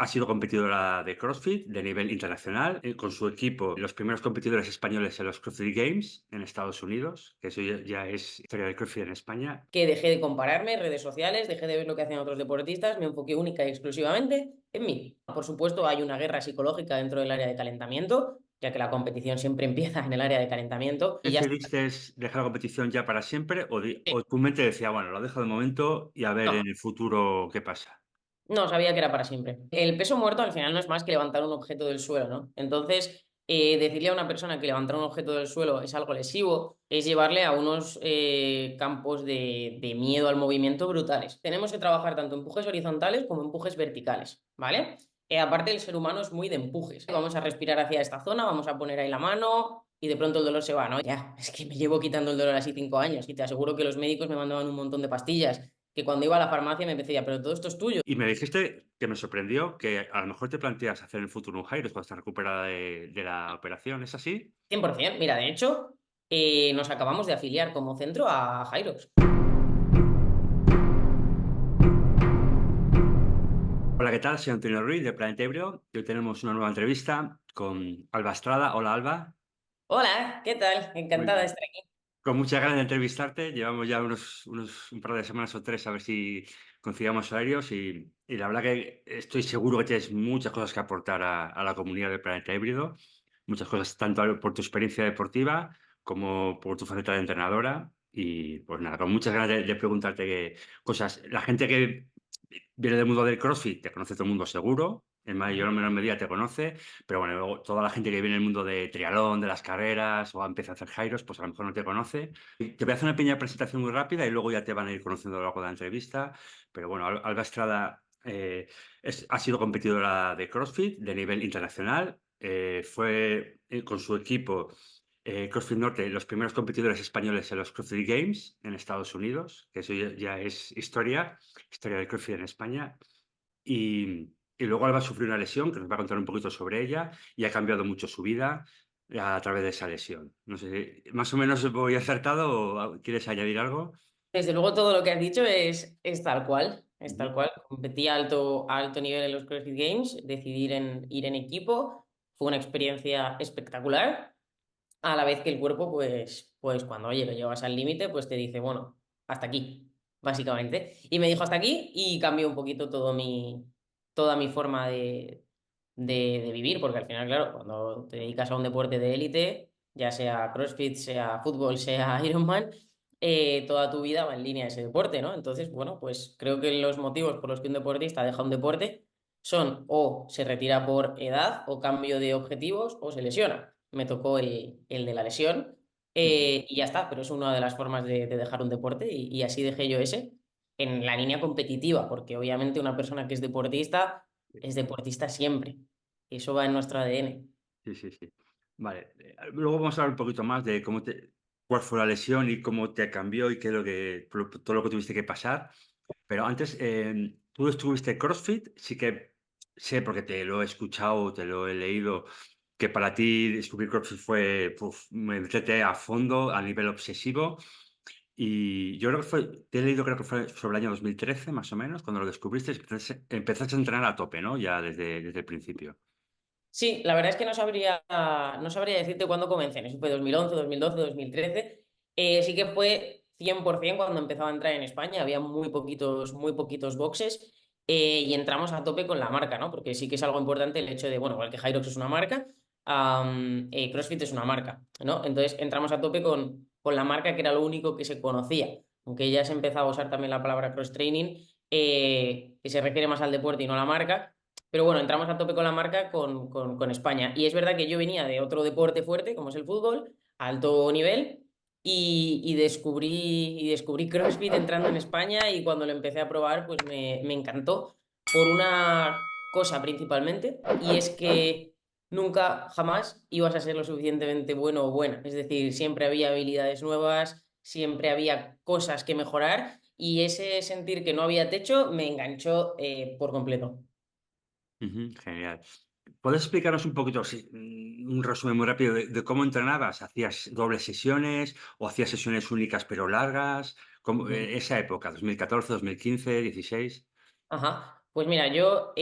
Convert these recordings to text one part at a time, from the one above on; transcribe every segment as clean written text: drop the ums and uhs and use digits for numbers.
Ha sido competidora de CrossFit de nivel internacional, con su equipo, los primeros competidores españoles en los CrossFit Games en Estados Unidos, que eso ya es historia del CrossFit en España. Que dejé de compararme en redes sociales, dejé de ver lo que hacían otros deportistas, me enfoqué única y exclusivamente en mí. Por supuesto, hay una guerra psicológica dentro del área de calentamiento, ya que la competición siempre empieza en el área de calentamiento y ya está. ¿Decidiste dejar la competición ya para siempre o tu mente decía, bueno, lo dejo de momento y a ver No, en el futuro qué pasa? no sabía que era para siempre. El peso muerto al final no es más que levantar un objeto del suelo, ¿no? Entonces, decirle a una persona que levantar un objeto del suelo es algo lesivo, es llevarle a unos campos de miedo al movimiento brutales. Tenemos que trabajar tanto empujes horizontales como empujes verticales, ¿vale? Aparte, el ser humano es muy de empujes. Vamos a respirar hacia esta zona, vamos a poner ahí la mano y de pronto el dolor se va, ¿no? Ya, es que me llevo quitando el dolor así 5 años y te aseguro que los médicos me mandaban un montón de pastillas que cuando iba a la farmacia me decía, pero todo esto es tuyo. Y me dijiste que me sorprendió que a lo mejor te planteas hacer en el futuro un Hyros cuando estás recuperada de la operación, ¿es así? 100%. Mira, de hecho, nos acabamos de afiliar como centro a Hyrox. Hola, ¿qué tal? Soy Antonio Ruiz de Planeta Ebrio y hoy tenemos una nueva entrevista con Alba Estrada. Hola, Alba. Hola, ¿qué tal? Muy Encantada de bien. estar aquí. Con muchas ganas de entrevistarte. Llevamos ya un par de semanas o tres a ver si conciliamos horarios y la verdad que estoy seguro que tienes muchas cosas que aportar a la comunidad del Planeta Híbrido. Muchas cosas, tanto por tu experiencia deportiva como por tu faceta de entrenadora. Y pues nada, con muchas ganas de preguntarte cosas. La gente que viene del mundo del CrossFit te conoce todo el mundo seguro. En mayor o menor medida te conoce. Pero bueno, luego toda la gente que viene del mundo de triatlón, de las carreras o empieza a hacer gyros, pues a lo mejor no te conoce. Te voy a hacer una pequeña presentación muy rápida y luego ya te van a ir conociendo a lo largo de la entrevista. Pero bueno, Alba Estrada ha sido competidora de CrossFit de nivel internacional. Fue con su equipo CrossFit Norte los primeros competidores españoles en los CrossFit Games en Estados Unidos, que eso ya es historia del CrossFit en España. Y luego Alba sufrió una lesión, que nos va a contar un poquito sobre ella, y ha cambiado mucho su vida a través de esa lesión. No sé, más o menos voy acertado o quieres añadir algo. Desde luego todo lo que has dicho es tal cual, es tal Ujú. cual. Competí a alto nivel en los CrossFit Games, decidir en ir en equipo, fue una experiencia espectacular, a la vez que el cuerpo, pues cuando, oye, lo llevas al límite, pues te dice, bueno, hasta aquí, básicamente. Y me dijo hasta aquí y cambió un poquito toda mi forma de vivir, porque al final, claro, cuando te dedicas a un deporte de élite, ya sea CrossFit, sea fútbol, sea Ironman, toda tu vida va en línea ese deporte, ¿no? Entonces, bueno, pues creo que los motivos por los que un deportista deja un deporte son o se retira por edad o cambio de objetivos o se lesiona. Me tocó el de la lesión Ujú. y ya está, pero es una de las formas de dejar un deporte y así dejé yo ese en la línea competitiva, porque obviamente una persona que es deportista siempre. Eso va en nuestro ADN. Sí, sí, sí. Vale. Luego vamos a hablar un poquito más de cuál fue la lesión y cómo te cambió y qué es todo lo que tuviste que pasar. Pero antes, tú estuviste CrossFit, sí que sé, porque te lo he escuchado, te lo he leído, que para ti descubrir CrossFit fue meterte a fondo, a nivel obsesivo. Y yo creo que te he leído, creo que fue sobre el año 2013, más o menos, cuando lo descubriste, empezaste a entrenar a tope, ¿no? Ya desde el principio. Sí, la verdad es que no sabría decirte cuándo comencé. No sé si fue 2011, 2012, 2013. Sí que fue 100% cuando empezaba a entrar en España. Había muy poquitos boxes y entramos a tope con la marca, ¿no? Porque sí que es algo importante el hecho de, bueno, igual que Hyrox es una marca, CrossFit es una marca, ¿no? Entonces entramos a tope con la marca que era lo único que se conocía. Aunque ya se empezaba a usar también la palabra cross training, que se refiere más al deporte y no a la marca. Pero bueno, entramos a tope con la marca con España. Y es verdad que yo venía de otro deporte fuerte, como es el fútbol, a alto nivel, y descubrí CrossFit entrando en España y cuando lo empecé a probar, pues me encantó por una cosa principalmente, y es que nunca, jamás ibas a ser lo suficientemente bueno o buena. Es decir, siempre había habilidades nuevas, siempre había cosas que mejorar y ese sentir que no había techo me enganchó por completo. Ujú, genial. ¿Puedes explicarnos un poquito, sí, un resumen muy rápido de cómo entrenabas? ¿Hacías dobles sesiones o hacías sesiones únicas pero largas? Esa época, 2014, 2015, 16. Ajá. Pues mira, yo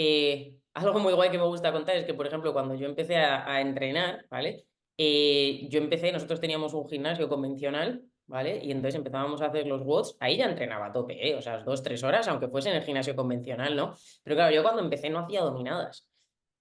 algo muy guay que me gusta contar es que, por ejemplo, cuando yo empecé a entrenar, ¿vale? Nosotros teníamos un gimnasio convencional, ¿vale? Y entonces empezábamos a hacer los WODs, ahí ya entrenaba a tope, ¿eh? O sea, 2, 3 horas, aunque fuese en el gimnasio convencional, ¿no? Pero claro, yo cuando empecé no hacía dominadas.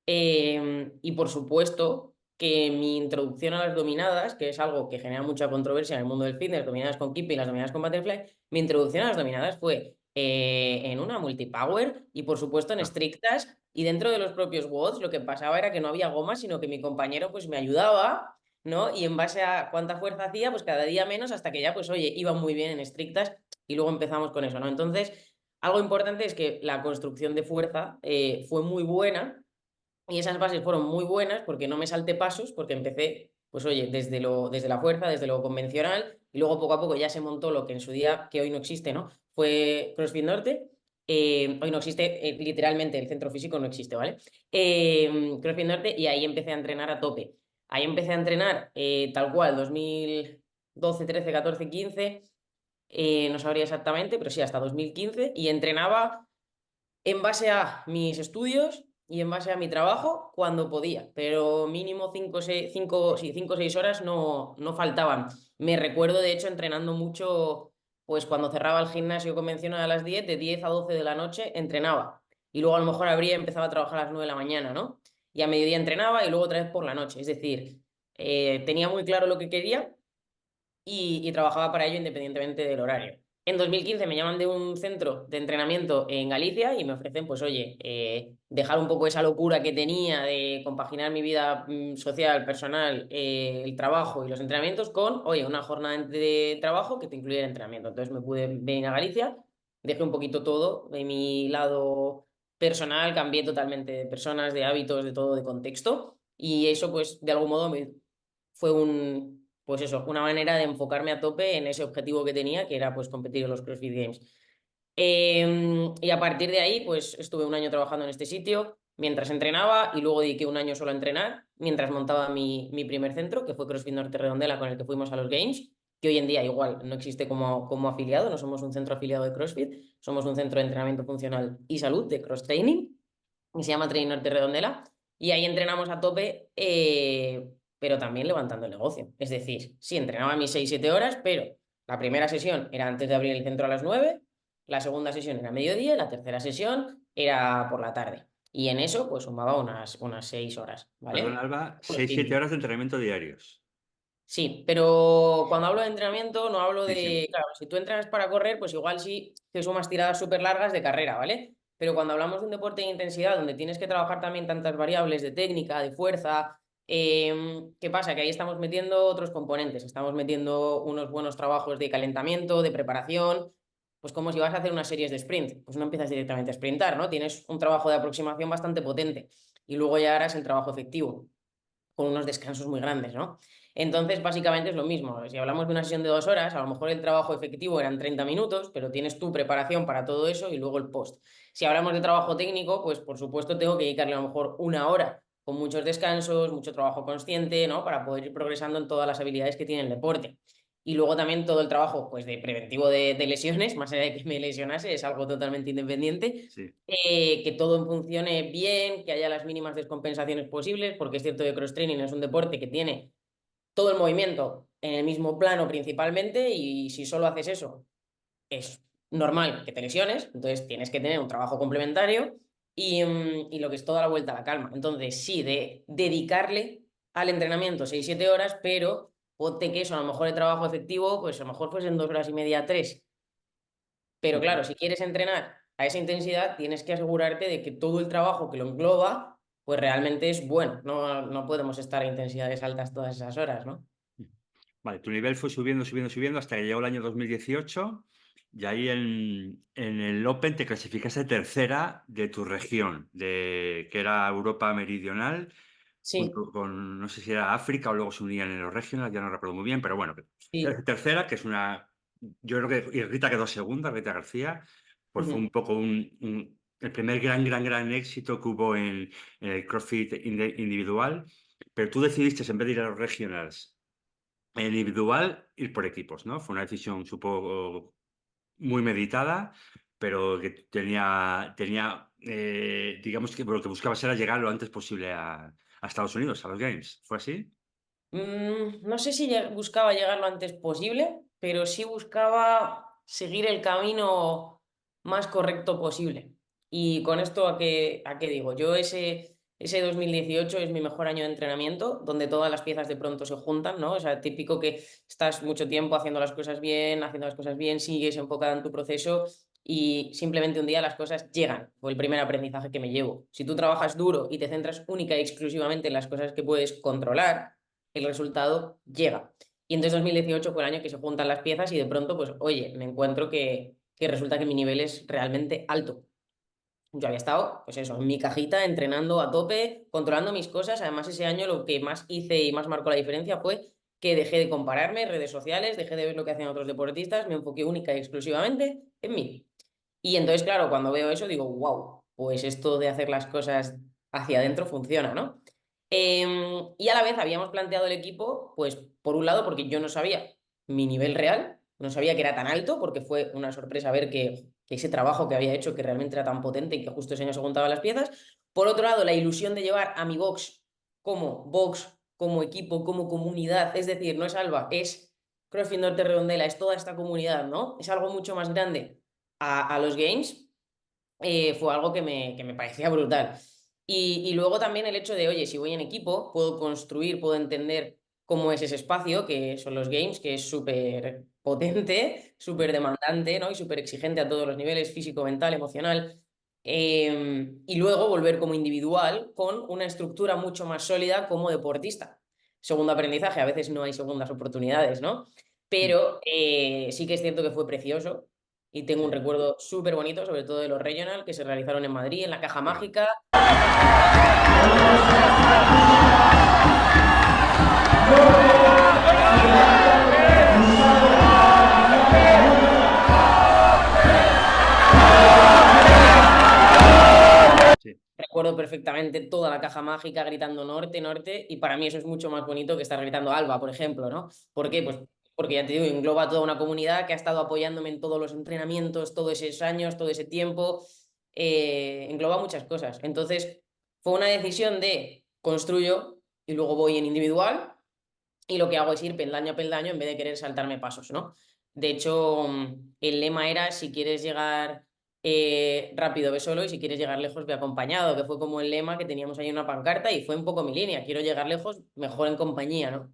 Y por supuesto que mi introducción a las dominadas, que es algo que genera mucha controversia en el mundo del fitness, dominadas con keeping, las dominadas con butterfly, mi introducción a las dominadas fue en una multipower y por supuesto en Ah, estrictas y dentro de los propios WODs lo que pasaba era que no había goma, sino que mi compañero pues me ayudaba, ¿no? Y en base a cuánta fuerza hacía, pues cada día menos hasta que ya pues oye, iba muy bien en estrictas y luego empezamos con eso, ¿no? Entonces, algo importante es que la construcción de fuerza fue muy buena y esas bases fueron muy buenas porque no me salté pasos, porque empecé, pues oye, desde la fuerza, desde lo convencional, y luego poco a poco ya se montó lo que en su día, que hoy no existe, ¿no? Fue CrossFit Norte. Hoy no existe, literalmente, el centro físico no existe, ¿vale? CrossFit Norte, y ahí empecé a entrenar a tope. Ahí empecé a entrenar tal cual, 2012, 13, 14, 15, no sabría exactamente, pero sí, hasta 2015, y entrenaba en base a mis estudios y en base a mi trabajo cuando podía, pero mínimo 5 o 6 horas no faltaban. Me recuerdo, de hecho, entrenando mucho, pues cuando cerraba el gimnasio convencional a las 10, de 10 a 12 de la noche entrenaba. Y luego a lo mejor abría y empezaba a trabajar a las 9 de la mañana, ¿no? Y a mediodía entrenaba y luego otra vez por la noche. Es decir, tenía muy claro lo que quería y trabajaba para ello independientemente del horario. En 2015 me llaman de un centro de entrenamiento en Galicia y me ofrecen, pues oye, dejar un poco esa locura que tenía de compaginar mi vida social, personal, el trabajo y los entrenamientos con, oye, una jornada de trabajo que te incluye el entrenamiento. Entonces me pude venir a Galicia, dejé un poquito todo de mi lado personal, cambié totalmente de personas, de hábitos, de todo, de contexto y eso pues de algún modo fue pues eso, una manera de enfocarme a tope en ese objetivo que tenía, que era pues competir en los CrossFit Games. Y a partir de ahí, pues estuve un año trabajando en este sitio mientras entrenaba y luego dediqué un año solo a entrenar mientras montaba mi primer centro, que fue CrossFit Norte Redondela, con el que fuimos a los Games, que hoy en día igual no existe como afiliado, no somos un centro afiliado de CrossFit, somos un centro de entrenamiento funcional y salud de cross training, y se llama Training Norte Redondela, y ahí entrenamos a tope, pero también levantando el negocio. Es decir, sí, entrenaba mis 6 7 horas, pero la primera sesión era antes de abrir el centro a las 9, la segunda sesión era a mediodía y la tercera sesión era por la tarde. Y en eso, pues sumaba unas 6 horas, perdón, ¿vale? Alba, Por 6 7 fin. horas de entrenamiento diarios. Sí, pero cuando hablo de entrenamiento no hablo Sí, sí. de, claro, si tú entrenas para correr, pues igual sí te sumas tiradas súper largas de carrera, ¿vale? Pero cuando hablamos de un deporte de intensidad donde tienes que trabajar también tantas variables de técnica, de fuerza, ¿qué pasa? Que ahí estamos metiendo otros componentes, estamos metiendo unos buenos trabajos de calentamiento, de preparación, pues como si vas a hacer unas series de sprint, pues no empiezas directamente a sprintar, ¿no? Tienes un trabajo de aproximación bastante potente y luego ya harás el trabajo efectivo con unos descansos muy grandes, ¿no? Entonces, básicamente es lo mismo. Si hablamos de una sesión de 2 horas, a lo mejor el trabajo efectivo eran 30 minutos, pero tienes tu preparación para todo eso y luego el post. Si hablamos de trabajo técnico, pues por supuesto tengo que dedicarle a lo mejor 1 hora con muchos descansos, mucho trabajo consciente, ¿no? Para poder ir progresando en todas las habilidades que tiene el deporte. Y luego también todo el trabajo pues, de preventivo de lesiones, más allá de que me lesionase, es algo totalmente independiente, Sí. que todo funcione bien, que haya las mínimas descompensaciones posibles, porque es cierto que cross-training es un deporte que tiene todo el movimiento en el mismo plano principalmente y si solo haces eso, es normal que te lesiones, entonces tienes que tener un trabajo complementario y lo que es toda la vuelta a la calma. Entonces, sí, de dedicarle al entrenamiento 6 7 horas, pero ponte que eso, a lo mejor el trabajo efectivo, pues a lo mejor fuesen 2 horas y media, 3. Pero Ujú. claro, si quieres entrenar a esa intensidad, tienes que asegurarte de que todo el trabajo que lo engloba, pues realmente es bueno. No podemos estar a intensidades altas todas esas horas, ¿no? Vale, tu nivel fue subiendo, subiendo, subiendo hasta que llegó el año 2018 y ahí en el Open te clasificaste tercera de tu región, que era Europa Meridional, Sí, junto con, no sé si era África o luego se unían en los regionales, ya no recuerdo muy bien, pero bueno, sí. tercera, que es una, yo creo que y Rita quedó segunda, Rita García, pues fue un Ujú. poco el primer gran éxito que hubo en el CrossFit individual, pero tú decidiste en vez de ir a los regionals en individual, ir por equipos, ¿no? Fue una decisión, supongo, muy meditada, pero que tenía digamos que lo que buscabas era llegar lo antes posible a Estados Unidos, a los Games. ¿Fue así? No sé si buscaba llegar lo antes posible, pero sí buscaba seguir el camino más correcto posible. Y con esto, ¿a qué digo? Yo ese 2018 es mi mejor año de entrenamiento, donde todas las piezas de pronto se juntan, ¿no? O sea, típico que estás mucho tiempo haciendo las cosas bien, sigues enfocada en tu proceso y simplemente un día las cosas llegan. Fue el primer aprendizaje que me llevo. Si tú trabajas duro y te centras única y exclusivamente en las cosas que puedes controlar, el resultado llega. Y entonces 2018 fue el año que se juntan las piezas y de pronto, pues, oye, me encuentro que resulta que mi nivel es realmente alto. Yo había estado, pues eso, en mi cajita, entrenando a tope, controlando mis cosas. Además, ese año lo que más hice y más marcó la diferencia fue que dejé de compararme en redes sociales, dejé de ver lo que hacían otros deportistas, me enfoqué única y exclusivamente en mí. Y entonces, claro, cuando veo eso digo, wow, pues esto de hacer las cosas hacia adentro funciona, ¿no? Y a la vez habíamos planteado el equipo, pues por un lado, porque yo no sabía mi nivel real, no sabía que era tan alto, porque fue una sorpresa ver que ese trabajo que había hecho, que realmente era tan potente y que justo ese año se juntaban las piezas. Por otro lado, la ilusión de llevar a mi box, como equipo, como comunidad, es decir, no es Alba, es CrossFit Norte Redondela, es toda esta comunidad, ¿no? Es algo mucho más grande a los games, fue algo que me parecía brutal. Y luego también el hecho de, oye, si voy en equipo, puedo construir, puedo entender cómo es ese espacio, que son los games, que es súper potente, súper Mm. demandante, ¿no? Y súper exigente a todos los niveles, físico, mental, emocional. Y luego volver como individual con una estructura mucho más sólida como deportista. Segundo aprendizaje, a veces no hay segundas oportunidades, ¿no? Mm. Pero sí que es cierto que fue precioso y tengo un Sí, recuerdo súper bonito, sobre todo de los regional que se realizaron en Madrid, en la Caja claro. Mágica. Sí. Recuerdo perfectamente toda la Caja Mágica gritando norte, norte, y para mí eso es mucho más bonito que estar gritando Alba, por ejemplo, ¿no? ¿Por qué? Pues porque ya te digo, engloba toda una comunidad que ha estado apoyándome en todos los entrenamientos, todos esos años, todo ese tiempo, engloba muchas cosas. Entonces, fue una decisión de construyo y luego voy en individual, y lo que hago es ir peldaño a peldaño en vez de querer saltarme pasos, ¿no? De hecho, el lema era, si quieres llegar rápido, ve solo, y si quieres llegar lejos, ve acompañado, que fue como el lema que teníamos ahí en una pancarta y fue un poco mi línea. Quiero llegar lejos, mejor en compañía, ¿no?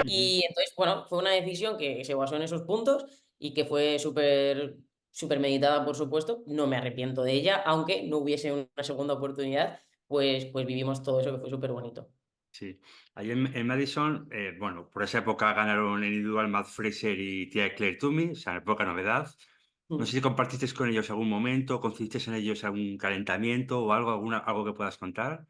Y entonces, bueno, fue una decisión que se basó en esos puntos y que fue súper meditada, por supuesto. No me arrepiento de ella, aunque no hubiese una segunda oportunidad, pues vivimos todo eso que fue súper bonito. Sí. Allí en Madison, bueno, por esa época ganaron el individual Matt Fraser y Tia Claire Toomey, o sea, poca novedad. No sé si compartisteis con ellos algún momento, conseguisteis en ellos algún calentamiento o algo, algo que puedas contar.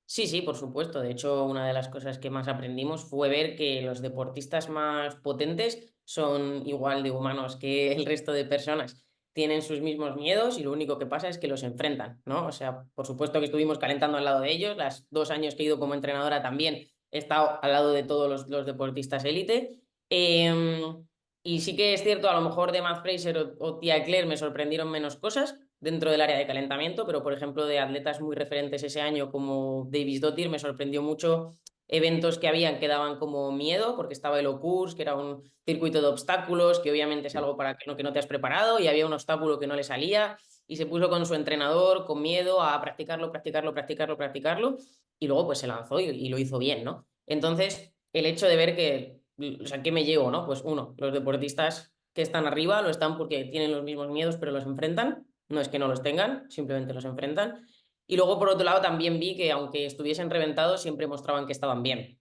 Sí, sí, por supuesto. De hecho, una de las cosas que más aprendimos fue ver que los deportistas más potentes son igual de humanos que el resto de personas. Tienen sus mismos miedos y lo único que pasa es que los enfrentan, ¿no? O sea, por supuesto que estuvimos calentando al lado de ellos. Las 2 años que he ido como entrenadora también he estado al lado de todos los deportistas élite. Y sí que es cierto, a lo mejor de Matt Fraser o Tia Claire me sorprendieron menos cosas dentro del área de calentamiento, pero por ejemplo de atletas muy referentes ese año como Davis Dottir me sorprendió mucho eventos que habían que daban como miedo, porque estaba el O-Course, que era un circuito de obstáculos, que obviamente es Sí. algo para que no te has preparado, y había un obstáculo que no le salía, y se puso con su entrenador, con miedo, a practicarlo, practicarlo, practicarlo, practicarlo, y luego pues se lanzó y lo hizo bien, ¿no? Entonces, el hecho de ver que, o sea, ¿qué me llevo, no? Pues uno, los deportistas que están arriba lo están porque tienen los mismos miedos, pero los enfrentan. No es que no los tengan, simplemente los enfrentan. Y luego, por otro lado, también vi que aunque estuviesen reventados, siempre mostraban que estaban bien.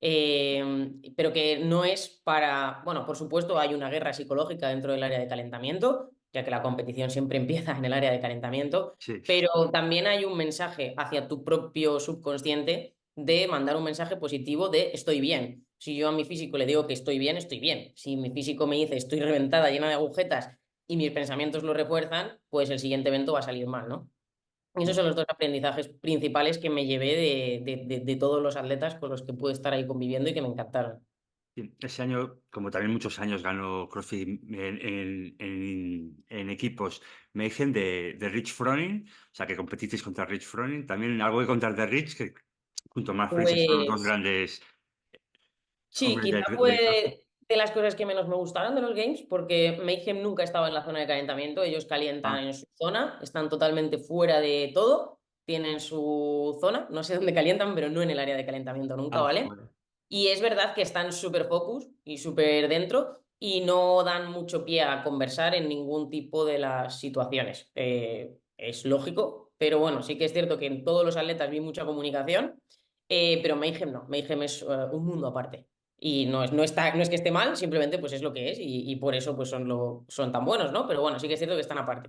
Pero que no es para, bueno, por supuesto hay una guerra psicológica dentro del área de calentamiento, ya que la competición siempre empieza en el área de calentamiento, Sí. pero también hay un mensaje hacia tu propio subconsciente de mandar un mensaje positivo de estoy bien. Si yo a mi físico le digo que estoy bien, estoy bien. Si mi físico me dice estoy reventada, llena de agujetas y mis pensamientos lo refuerzan, pues el siguiente evento va a salir mal, ¿no? Y esos Mm. son los dos aprendizajes principales que me llevé de todos los atletas con los que pude estar ahí conviviendo y que me encantaron. Sí, ese año, como también muchos años, ganó CrossFit en equipos. Me dicen de Rich Froning, o sea, que competisteis contra Rich Froning. También algo que contar de Rich, que junto a Mark Fraser son los dos Pues grandes sí, hombres quizá del CrossFit. fue de las cosas que menos me gustaron de los games, porque Mayhem nunca estaba en la zona de calentamiento, ellos calientan Ah, en su zona, están totalmente fuera de todo, tienen su zona, no sé dónde calientan, pero no en el área de calentamiento nunca, ¿vale? bueno. Y es verdad que están súper focus y súper dentro y no dan mucho pie a conversar en ningún tipo de las situaciones. Es lógico, pero bueno, sí que es cierto que en todos los atletas vi mucha comunicación, pero Mayhem no, Mayhem es un mundo aparte. Y no es que esté mal, simplemente pues es lo que es y por eso pues son tan buenos, ¿no? Pero bueno, sí que es cierto que están aparte.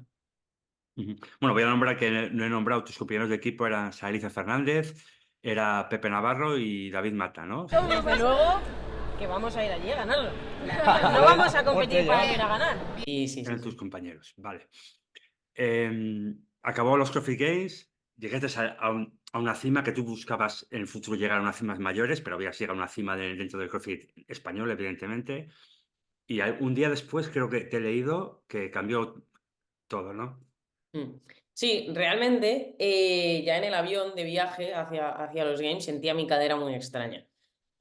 Ujú. Bueno, voy a nombrar que no he nombrado, tus compañeros de equipo eran Saeliza Fernández, era Pepe Navarro y David Mata, ¿no? Desde luego que vamos a ir allí a ganarlo. No vamos a competir para ir a ganar. Sí, sí, sí, Eran tus sí. compañeros, vale. Acabó los CrossFit Games, llegaste a una cima que tú buscabas en el futuro llegar a unas cimas mayores, pero habías llegado a una cima dentro del CrossFit español, evidentemente. Y un día después creo que te he leído que cambió todo, ¿no? Mm. Sí, realmente ya en el avión de viaje hacia los Games sentía mi cadera muy extraña.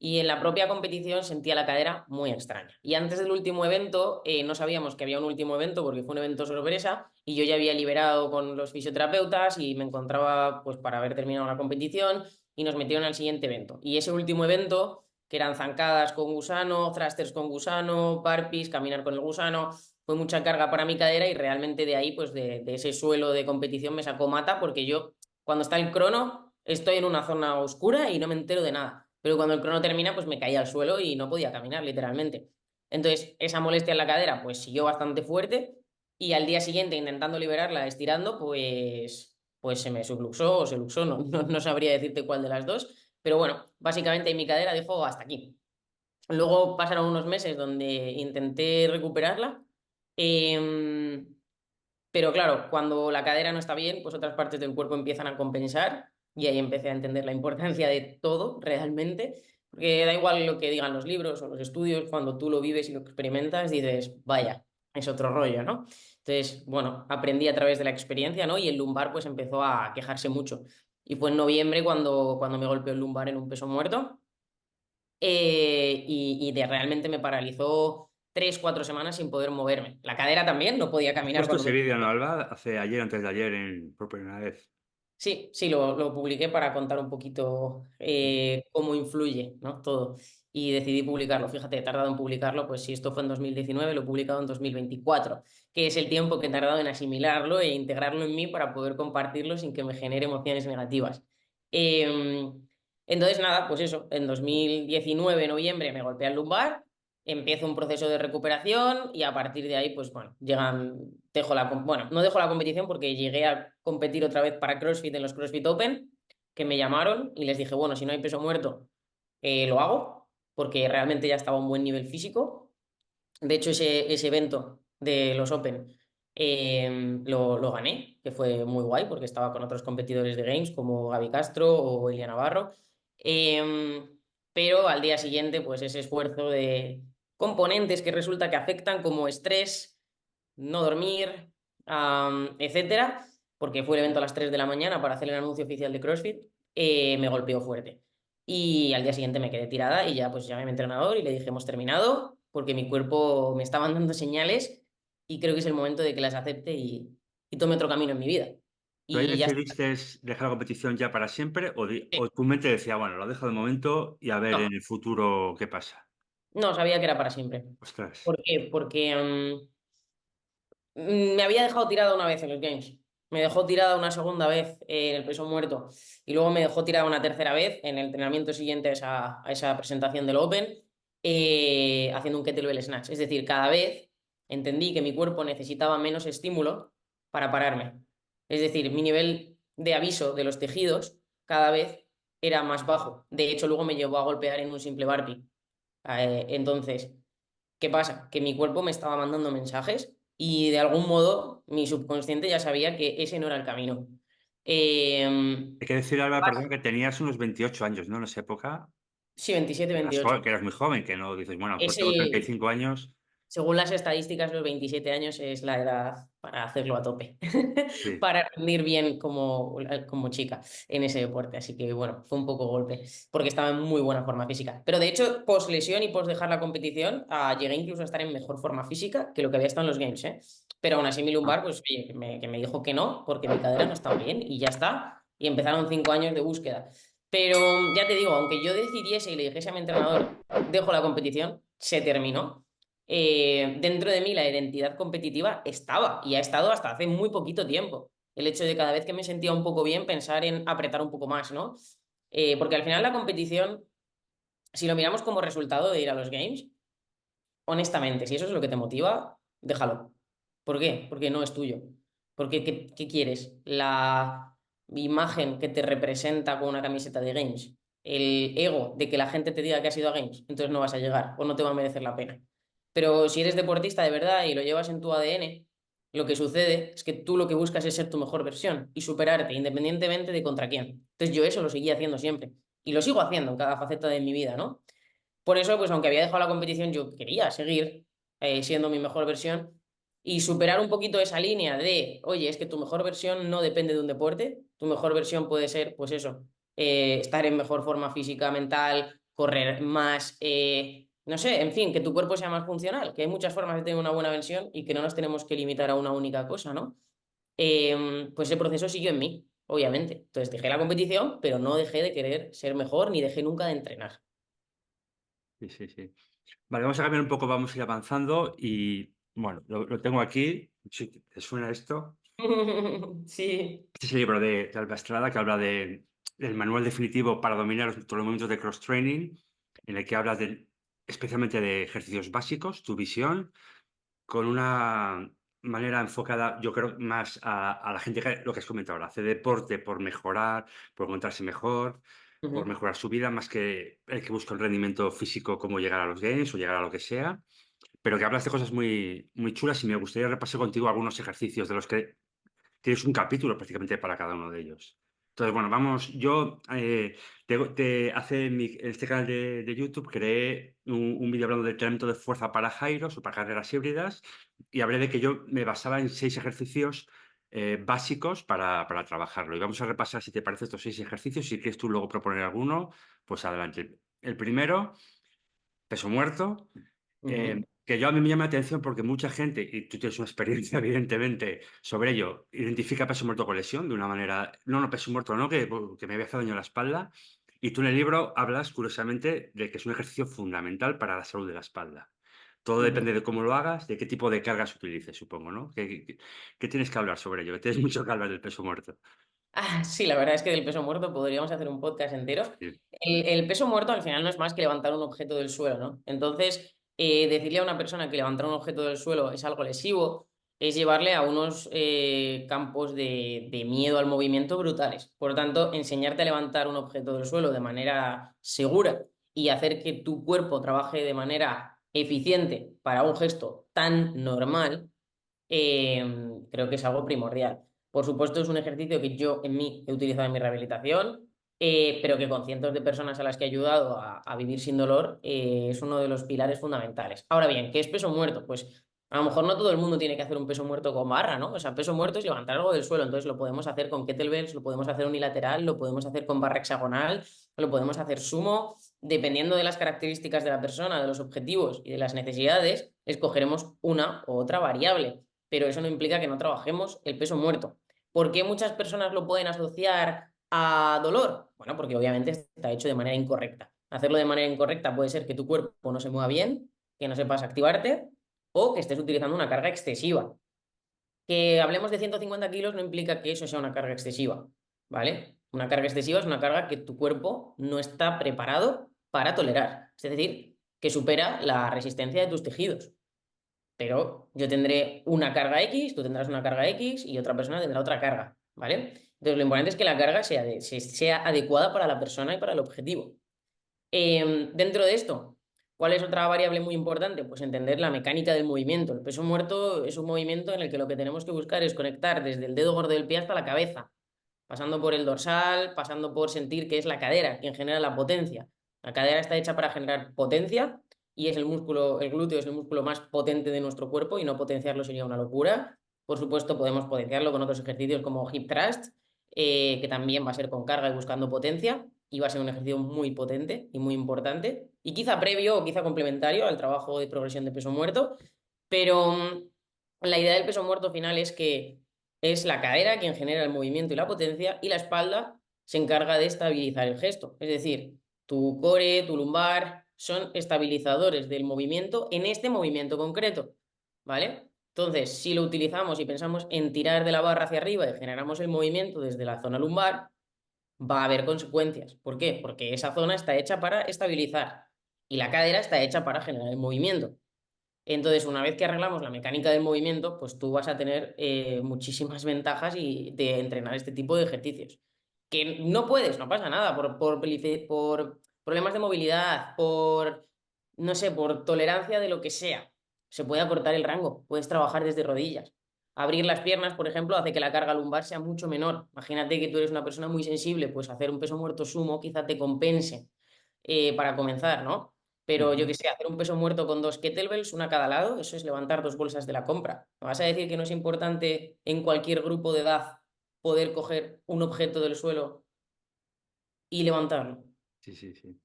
Y en la propia competición sentía la cadera muy extraña. Y antes del último evento no sabíamos que había un último evento porque fue un evento sorpresa y yo ya había liberado con los fisioterapeutas y me encontraba pues para haber terminado la competición y nos metieron al siguiente evento. Y ese último evento, que eran zancadas con gusano, thrusters con gusano, burpees, caminar con el gusano, fue mucha carga para mi cadera y realmente de ahí, pues de ese suelo de competición me sacó mata porque yo, cuando está el crono, estoy en una zona oscura y no me entero de nada. Pero cuando el crono termina, pues me caía al suelo y no podía caminar, literalmente. Entonces, esa molestia en la cadera, pues siguió bastante fuerte y al día siguiente, intentando liberarla, estirando, pues se me subluxó o se luxó, no sabría decirte cuál de las dos. Pero bueno, básicamente mi cadera dijo hasta aquí. Luego pasaron unos meses donde intenté recuperarla, em, pero claro, cuando la cadera no está bien, pues otras partes del cuerpo empiezan a compensar y ahí empecé a entender la importancia de todo realmente, porque da igual lo que digan los libros o los estudios, cuando tú lo vives y lo experimentas, dices, vaya, es otro rollo, ¿no? Entonces, bueno, aprendí a través de la experiencia, ¿no? Y el lumbar pues empezó a quejarse mucho. Y fue en noviembre cuando me golpeó el lumbar en un peso muerto realmente me paralizó 3, 4 semanas sin poder moverme. La cadera también, no podía Has caminar puesto cuando ese me... vídeo, ¿no, Alba? Hace ayer, antes de ayer, por primera vez. Sí, sí, lo publiqué para contar un poquito cómo influye, ¿no? Todo. Y decidí publicarlo. Fíjate, he tardado en publicarlo, pues si esto fue en 2019, lo he publicado en 2024, que es el tiempo que he tardado en asimilarlo e integrarlo en mí para poder compartirlo sin que me genere emociones negativas. Em, entonces, nada, pues eso, en 2019, noviembre, me golpea el lumbar, empiezo un proceso de recuperación y a partir de ahí, pues bueno, bueno, no dejo la competición porque llegué a competir otra vez para CrossFit en los CrossFit Open, que me llamaron y les dije, bueno, si no hay peso muerto, lo hago, porque realmente ya estaba a un buen nivel físico. De hecho, ese evento de los Open lo gané, que fue muy guay, porque estaba con otros competidores de Games como Gaby Castro o Elia Navarro. Pero al día siguiente, pues ese esfuerzo de componentes que resulta que afectan como estrés, no dormir, etcétera, porque fue el evento a las 3 de la mañana para hacer el anuncio oficial de CrossFit, me golpeó fuerte. Y al día siguiente me quedé tirada y ya pues llamé a mi entrenador y le dije, hemos terminado, porque mi cuerpo me estaba dando señales y creo que es el momento de que las acepte y tome otro camino en mi vida. ¿Tú ahí Y ya está. decidiste dejar la competición ya para siempre o tu mente decía, bueno, lo dejo de momento y a ver No, en el futuro qué pasa? no, sabía que era para siempre. Ostras. ¿Por qué? Porque me había dejado tirada una vez en los Games. Me dejó tirada una segunda vez en el peso muerto y luego me dejó tirada una tercera vez en el entrenamiento siguiente a esa presentación del Open, haciendo un kettlebell snatch. Es decir, cada vez entendí que mi cuerpo necesitaba menos estímulo para pararme. Es decir, mi nivel de aviso de los tejidos cada vez era más bajo. De hecho, luego me llevó a golpear en un simple burpee. Entonces, ¿qué pasa? Que mi cuerpo me estaba mandando mensajes y de algún modo mi subconsciente ya sabía que ese no era el camino. Hay que decir, ¿Qué Alba, perdón, pasa? que tenías unos 28 años, ¿no? En esa época. Sí, 27, Que 28. que eras muy joven, que no dices, bueno, pues Ese, tengo 35 años. Según las estadísticas, los 27 años es la edad para hacerlo a tope, Sí. para rendir bien como chica en ese deporte. Así que bueno, fue un poco golpe, porque estaba en muy buena forma física. Pero de hecho, post lesión y post dejar la competición, llegué incluso a estar en mejor forma física que lo que había estado en los Games, ¿eh? Pero aún así mi Ah, lumbar, pues oye, que me dijo que no, porque mi cadera no estaba bien y ya está. Y empezaron 5 años de búsqueda. Pero ya te digo, aunque yo decidiese y le dijese a mi entrenador, dejo la competición, se terminó. Dentro de mí la identidad competitiva estaba y ha estado hasta hace muy poquito tiempo. El hecho de cada vez que me sentía un poco bien pensar en apretar un poco más, ¿no? Porque al final la competición, si lo miramos como resultado de ir a los games, honestamente, si eso es lo que te motiva, déjalo. ¿Por qué? Porque no es tuyo. Porque ¿qué quieres? La imagen que te representa con una camiseta de games, el ego de que la gente te diga que has ido a games, entonces no vas a llegar o no te va a merecer la pena. Pero si eres deportista de verdad y lo llevas en tu ADN, lo que sucede es que tú lo que buscas es ser tu mejor versión y superarte independientemente de contra quién. Entonces yo eso lo seguía haciendo siempre y lo sigo haciendo en cada faceta de mi vida, ¿no? Por eso, pues aunque había dejado la competición, yo quería seguir siendo mi mejor versión y superar un poquito esa línea de, oye, es que tu mejor versión no depende de un deporte, tu mejor versión puede ser, pues eso, estar en mejor forma física, mental, correr más, no sé, en fin, que tu cuerpo sea más funcional, que hay muchas formas de tener una buena versión y que no nos tenemos que limitar a una única cosa, ¿no? Pues ese proceso siguió en mí, obviamente. Entonces dejé la competición, pero no dejé de querer ser mejor ni dejé nunca de entrenar. sí, sí, sí. Vale, vamos a cambiar un poco, vamos a ir avanzando y bueno, lo tengo aquí. Si te suena esto. Sí. Este es el libro de Alba Estrada que habla del manual definitivo para dominar todos los movimientos de cross-training, en el que habla especialmente de ejercicios básicos, tu visión, con una manera enfocada, yo creo, más a la gente que lo que has comentado ahora, hace deporte por mejorar, por encontrarse mejor, por Ujú. mejorar su vida, más que el que busca un rendimiento físico como llegar a los games o llegar a lo que sea, pero que hablas de cosas muy, muy chulas y me gustaría repasar contigo algunos ejercicios de los que tienes un capítulo prácticamente para cada uno de ellos. Entonces, bueno, vamos, yo en este canal de YouTube creé un vídeo hablando del entrenamiento de fuerza para gyros o para carreras híbridas y hablé de que yo me basaba en 6 ejercicios básicos para trabajarlo. Y vamos a repasar si te parece estos 6 ejercicios. Si quieres tú luego proponer alguno, pues adelante. El primero, peso muerto. Ujú. Que yo a mí me llama la atención porque mucha gente, y tú tienes una experiencia evidentemente sobre ello, identifica peso muerto con lesión de una manera, no, no, peso muerto, no, que me había hecho daño a la espalda. Y tú en el libro hablas curiosamente de que es un ejercicio fundamental para la salud de la espalda. Todo Ujú. depende de cómo lo hagas, de qué tipo de cargas utilices, supongo, ¿no? ¿Qué tienes que hablar sobre ello? Que tienes mucho que hablar del peso muerto. Sí, la verdad es que del peso muerto podríamos hacer un podcast entero. Sí. El peso muerto al final no es más que levantar un objeto del suelo, ¿no? Entonces, decirle a una persona que levantar un objeto del suelo es algo lesivo, es llevarle a unos campos de miedo al movimiento brutales. Por tanto, enseñarte a levantar un objeto del suelo de manera segura y hacer que tu cuerpo trabaje de manera eficiente para un gesto tan normal creo que es algo primordial. Por supuesto, es un ejercicio que yo en mí he utilizado en mi rehabilitación, pero que con cientos de personas a las que he ayudado a vivir sin dolor es uno de los pilares fundamentales. Ahora bien, ¿qué es peso muerto? Pues a lo mejor no todo el mundo tiene que hacer un peso muerto con barra, ¿no? O sea, peso muerto es levantar algo del suelo, entonces lo podemos hacer con kettlebells, lo podemos hacer unilateral, lo podemos hacer con barra hexagonal, lo podemos hacer sumo. Dependiendo de las características de la persona, de los objetivos y de las necesidades, escogeremos una u otra variable, pero eso no implica que no trabajemos el peso muerto. ¿Por qué muchas personas lo pueden asociar a dolor? Bueno, porque obviamente está hecho de manera incorrecta. Hacerlo de manera incorrecta puede ser que tu cuerpo no se mueva bien, que no sepas activarte o que estés utilizando una carga excesiva. Que hablemos de 150 kilos no implica que eso sea una carga excesiva, ¿vale? Una carga excesiva es una carga que tu cuerpo no está preparado para tolerar, es decir, que supera la resistencia de tus tejidos. Pero yo tendré una carga X, tú tendrás una carga X y otra persona tendrá otra carga, ¿vale? Entonces lo importante es que la carga sea adecuada para la persona y para el objetivo. Dentro de esto, ¿cuál es otra variable muy importante? Pues entender la mecánica del movimiento. El peso muerto es un movimiento en el que lo que tenemos que buscar es conectar desde el dedo gordo del pie hasta la cabeza, pasando por el dorsal, pasando por sentir que es la cadera quien genera la potencia. La cadera está hecha para generar potencia y es el músculo, el glúteo es el músculo más potente de nuestro cuerpo y no potenciarlo sería una locura. Por supuesto, podemos potenciarlo con otros ejercicios como hip thrust, que también va a ser con carga y buscando potencia y va a ser un ejercicio muy potente y muy importante y quizá previo o quizá complementario al trabajo de progresión de peso muerto, pero la idea del peso muerto final es que es la cadera quien genera el movimiento y la potencia y la espalda se encarga de estabilizar el gesto. Es decir, tu core, tu lumbar son estabilizadores del movimiento en este movimiento concreto, ¿vale? Entonces, si lo utilizamos y pensamos en tirar de la barra hacia arriba y generamos el movimiento desde la zona lumbar, va a haber consecuencias. ¿Por qué? Porque esa zona está hecha para estabilizar y la cadera está hecha para generar el movimiento. Entonces, una vez que arreglamos la mecánica del movimiento, pues tú vas a tener muchísimas ventajas de entrenar este tipo de ejercicios. Que no puedes, no pasa nada, por problemas de movilidad, por, no sé, por tolerancia de lo que sea. Se puede acortar el rango, puedes trabajar desde rodillas. Abrir las piernas, por ejemplo, hace que la carga lumbar sea mucho menor. Imagínate que tú eres una persona muy sensible, pues hacer un peso muerto sumo quizá te compense para comenzar, ¿no? Pero yo Ujú. que sé, hacer un peso muerto con dos kettlebells, una a cada lado, eso es levantar dos bolsas de la compra. ¿Me vas a decir que no es importante en cualquier grupo de edad poder coger un objeto del suelo y levantarlo? Sí, sí, sí.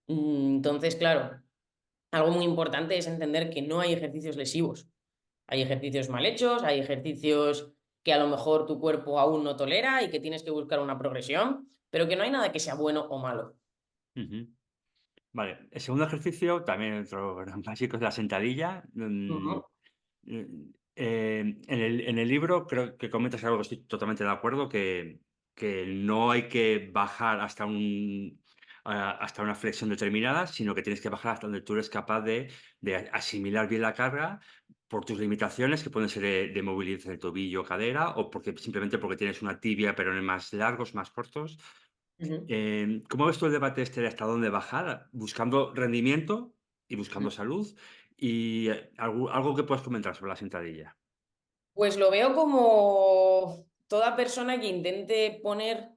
Entonces, claro, algo muy importante es entender que no hay ejercicios lesivos. Hay ejercicios mal hechos, hay ejercicios que a lo mejor tu cuerpo aún no tolera y que tienes que buscar una progresión, pero que no hay nada que sea bueno o malo. Ujú. Vale, el segundo ejercicio, también otro gran básico, es la sentadilla. Ujú, En el libro creo que comentas algo que estoy totalmente de acuerdo, que no hay que bajar hasta una flexión determinada, sino que tienes que bajar hasta donde tú eres capaz de asimilar bien la carga por tus limitaciones, que pueden ser de movilidad de tobillo, cadera, o simplemente porque tienes una tibia, pero en más largos, más cortos. ujú, ¿Cómo ves tú el debate este de hasta dónde bajar? Buscando rendimiento y ujú. buscando salud. Y algo que puedas comentar sobre la sentadilla. Pues lo veo como toda persona que intente poner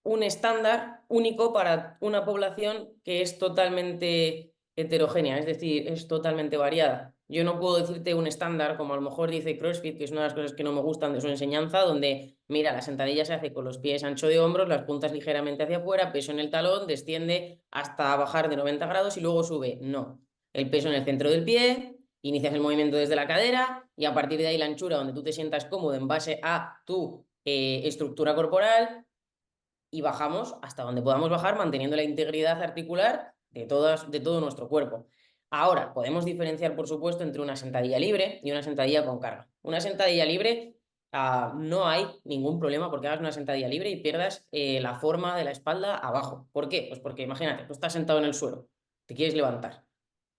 un estándar único para una población que es totalmente heterogénea, es decir, es totalmente variada. Yo no puedo decirte un estándar, como a lo mejor dice CrossFit, que es una de las cosas que no me gustan de su enseñanza, donde, mira, la sentadilla se hace con los pies ancho de hombros, las puntas ligeramente hacia afuera, peso en el talón, desciende hasta bajar de 90 grados y luego sube. No, el peso en el centro del pie, inicias el movimiento desde la cadera y a partir de ahí la anchura donde tú te sientas cómodo en base a tu estructura corporal y bajamos hasta donde podamos bajar manteniendo la integridad articular de todo nuestro cuerpo. Ahora, podemos diferenciar, por supuesto, entre una sentadilla libre y una sentadilla con carga. Una sentadilla libre, no hay ningún problema porque hagas una sentadilla libre y pierdas la forma de la espalda abajo. ¿Por qué? Pues porque imagínate, tú estás sentado en el suelo, te quieres levantar.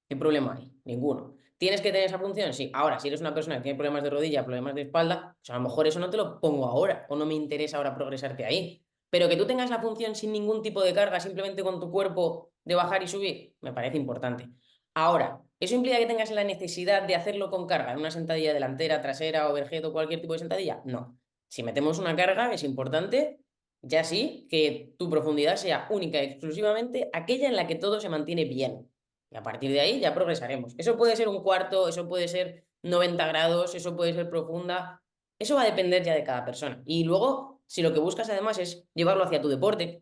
¿Qué problema hay? Ninguno. ¿Tienes que tener esa función? Sí. Ahora, si eres una persona que tiene problemas de rodilla, problemas de espalda, pues a lo mejor eso no te lo pongo ahora o no me interesa ahora progresarte ahí. Pero que tú tengas la función sin ningún tipo de carga, simplemente con tu cuerpo de bajar y subir, me parece importante. Ahora, ¿eso implica que tengas la necesidad de hacerlo con carga en una sentadilla delantera, trasera, overhead o cualquier tipo de sentadilla? No. Si metemos una carga, es importante, ya sí, que tu profundidad sea única y exclusivamente aquella en la que todo se mantiene bien. Y a partir de ahí ya progresaremos. Eso puede ser un cuarto, eso puede ser 90 grados, eso puede ser profunda. Eso va a depender ya de cada persona. Y luego, si lo que buscas además es llevarlo hacia tu deporte,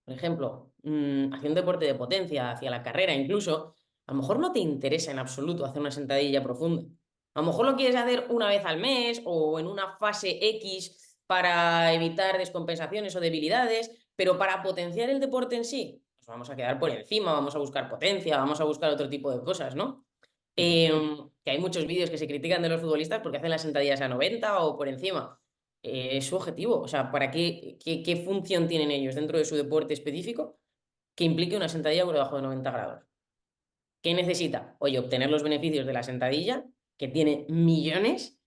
por ejemplo, hacia un deporte de potencia, hacia la carrera incluso, a lo mejor no te interesa en absoluto hacer una sentadilla profunda. A lo mejor lo quieres hacer una vez al mes o en una fase X para evitar descompensaciones o debilidades, pero para potenciar el deporte en sí, pues vamos a quedar por encima, vamos a buscar potencia, vamos a buscar otro tipo de cosas, ¿no? Ujú. Que hay muchos vídeos que se critican de los futbolistas porque hacen las sentadillas a 90 o por encima. Es su objetivo, o sea, ¿para qué función tienen ellos dentro de su deporte específico que implique una sentadilla por debajo de 90 grados? ¿Qué necesita? Oye, obtener los beneficios de la sentadilla, que tiene millones,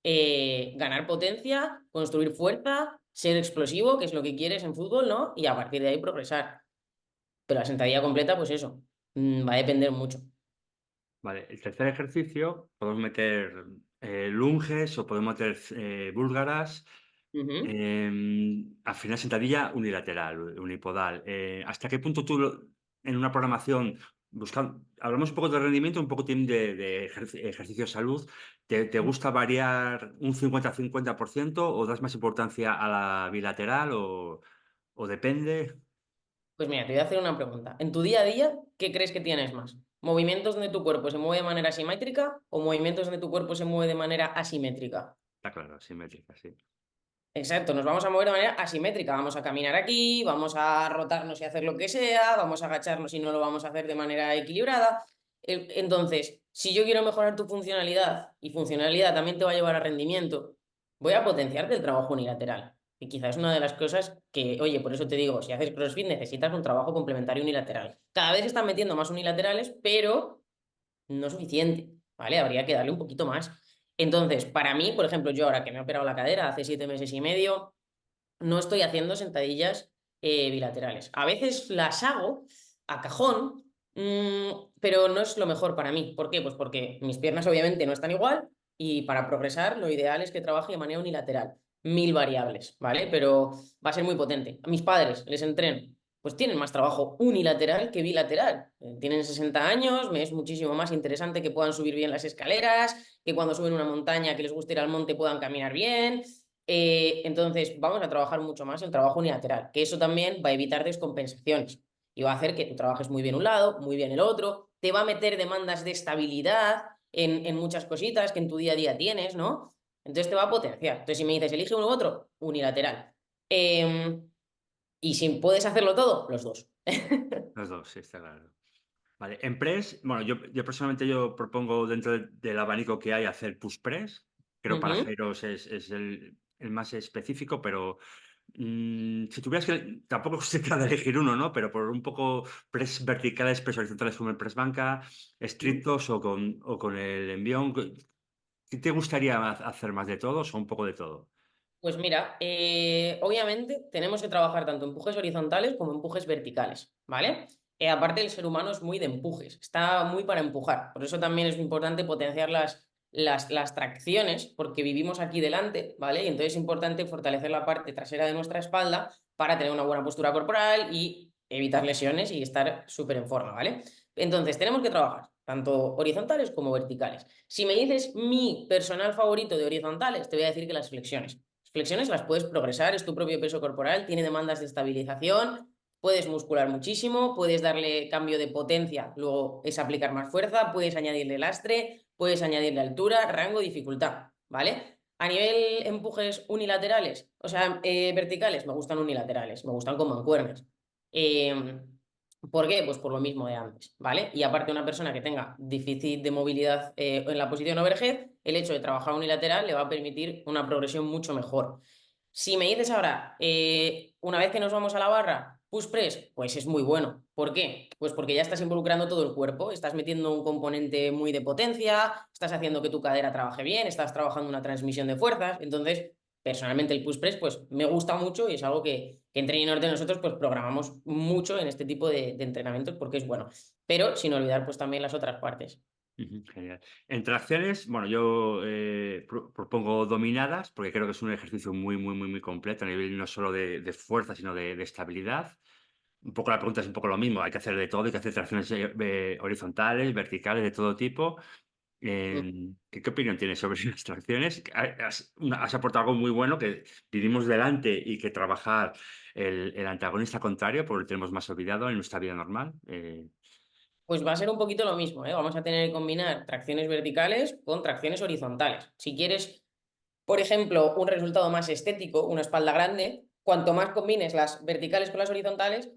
ganar potencia, construir fuerza, ser explosivo, que es lo que quieres en fútbol, ¿no? Y a partir de ahí progresar. Pero la sentadilla completa, pues eso, va a depender mucho. Vale, el tercer ejercicio, podemos meter lunges o podemos meter búlgaras. Ujú. Al final, sentadilla unilateral, unipodal. ¿Hasta qué punto tú en una programación, hablamos un poco de rendimiento, un poco también de ejercicio de salud. ¿Te gusta variar un 50-50% o das más importancia a la bilateral o depende? Pues mira, te voy a hacer una pregunta. En tu día a día, ¿qué crees que tienes más? ¿Movimientos donde tu cuerpo se mueve de manera simétrica o movimientos donde tu cuerpo se mueve de manera asimétrica? Está claro, simétrica, sí. Exacto, nos vamos a mover de manera asimétrica. Vamos a caminar aquí, vamos a rotarnos y hacer lo que sea, vamos a agacharnos y no lo vamos a hacer de manera equilibrada. Entonces, si yo quiero mejorar tu funcionalidad y funcionalidad también te va a llevar a rendimiento, voy a potenciarte el trabajo unilateral. Y quizás es una de las cosas que, oye, por eso te digo, si haces CrossFit necesitas un trabajo complementario unilateral. Cada vez se están metiendo más unilaterales, pero no es suficiente, ¿vale? Habría que darle un poquito más. Entonces, para mí, por ejemplo, yo ahora que me he operado la cadera hace 7 meses y medio, no estoy haciendo sentadillas bilaterales. A veces las hago a cajón, pero no es lo mejor para mí. ¿Por qué? Pues porque mis piernas obviamente no están igual y para progresar lo ideal es que trabaje de manera unilateral. Mil variables, ¿vale? Pero va a ser muy potente. A mis padres les entreno, pues tienen más trabajo unilateral que bilateral. Tienen 60 años, me es muchísimo más interesante que puedan subir bien las escaleras, que cuando suben una montaña que les guste ir al monte puedan caminar bien. Entonces, vamos a trabajar mucho más el trabajo unilateral, que eso también va a evitar descompensaciones y va a hacer que tú trabajes muy bien un lado, muy bien el otro, te va a meter demandas de estabilidad en muchas cositas que en tu día a día tienes, ¿no? Entonces te va a potenciar. Entonces, si me dices, elige uno u otro, unilateral. Y si puedes hacerlo todo, los dos. Los dos, sí, está claro. Vale, en press, bueno, yo personalmente yo propongo dentro del abanico que hay hacer push press. Creo para Ujú. Jairos es el más específico, pero si tuvieras que, tampoco se trata de elegir uno, ¿no? Pero por un poco press verticales, press horizontales como el press banca, estrictos o con el envión, ¿qué te gustaría hacer más de todos o un poco de todo? Pues mira, obviamente tenemos que trabajar tanto empujes horizontales como empujes verticales, ¿vale? Aparte el ser humano es muy de empujes, está muy para empujar, por eso también es importante potenciar las tracciones, porque vivimos aquí delante, ¿vale? Y entonces es importante fortalecer la parte trasera de nuestra espalda para tener una buena postura corporal y evitar lesiones y estar súper en forma, ¿vale? Entonces tenemos que trabajar tanto horizontales como verticales. Si me dices mi personal favorito de horizontales, te voy a decir que las flexiones. Flexiones las puedes progresar, es tu propio peso corporal, tiene demandas de estabilización, puedes muscular muchísimo, puedes darle cambio de potencia, luego es aplicar más fuerza, puedes añadirle lastre, puedes añadirle altura, rango, dificultad, ¿vale? A nivel empujes unilaterales, o sea, verticales, me gustan unilaterales, me gustan con mancuernas. Eh, ¿Por qué? Pues por lo mismo de antes, ¿vale? Y aparte una persona que tenga déficit de movilidad en la posición overhead, el hecho de trabajar unilateral le va a permitir una progresión mucho mejor. Si me dices ahora, una vez que nos vamos a la barra, push press, pues es muy bueno. ¿Por qué? Pues porque ya estás involucrando todo el cuerpo, estás metiendo un componente muy de potencia, estás haciendo que tu cadera trabaje bien, estás trabajando una transmisión de fuerzas. Entonces, personalmente el push press, pues me gusta mucho y es algo que en Training Norte nosotros pues programamos mucho en este tipo de entrenamientos porque es bueno. Pero sin olvidar pues también las otras partes. Ujú, genial. En tracciones, bueno, yo propongo dominadas porque creo que es un ejercicio muy, muy, muy, muy completo a nivel no solo de fuerza, sino de estabilidad. Un poco la pregunta es un poco lo mismo, hay que hacer de todo, hay que hacer tracciones horizontales, verticales, de todo tipo. ¿Qué opinión tienes sobre las tracciones? Has aportado algo muy bueno que vivimos delante y que trabajar el antagonista contrario, porque lo tenemos más olvidado en nuestra vida normal. Pues va a ser un poquito lo mismo, ¿eh? Vamos a tener que combinar tracciones verticales con tracciones horizontales. Si quieres, por ejemplo, un resultado más estético, una espalda grande, cuanto más combines las verticales con las horizontales,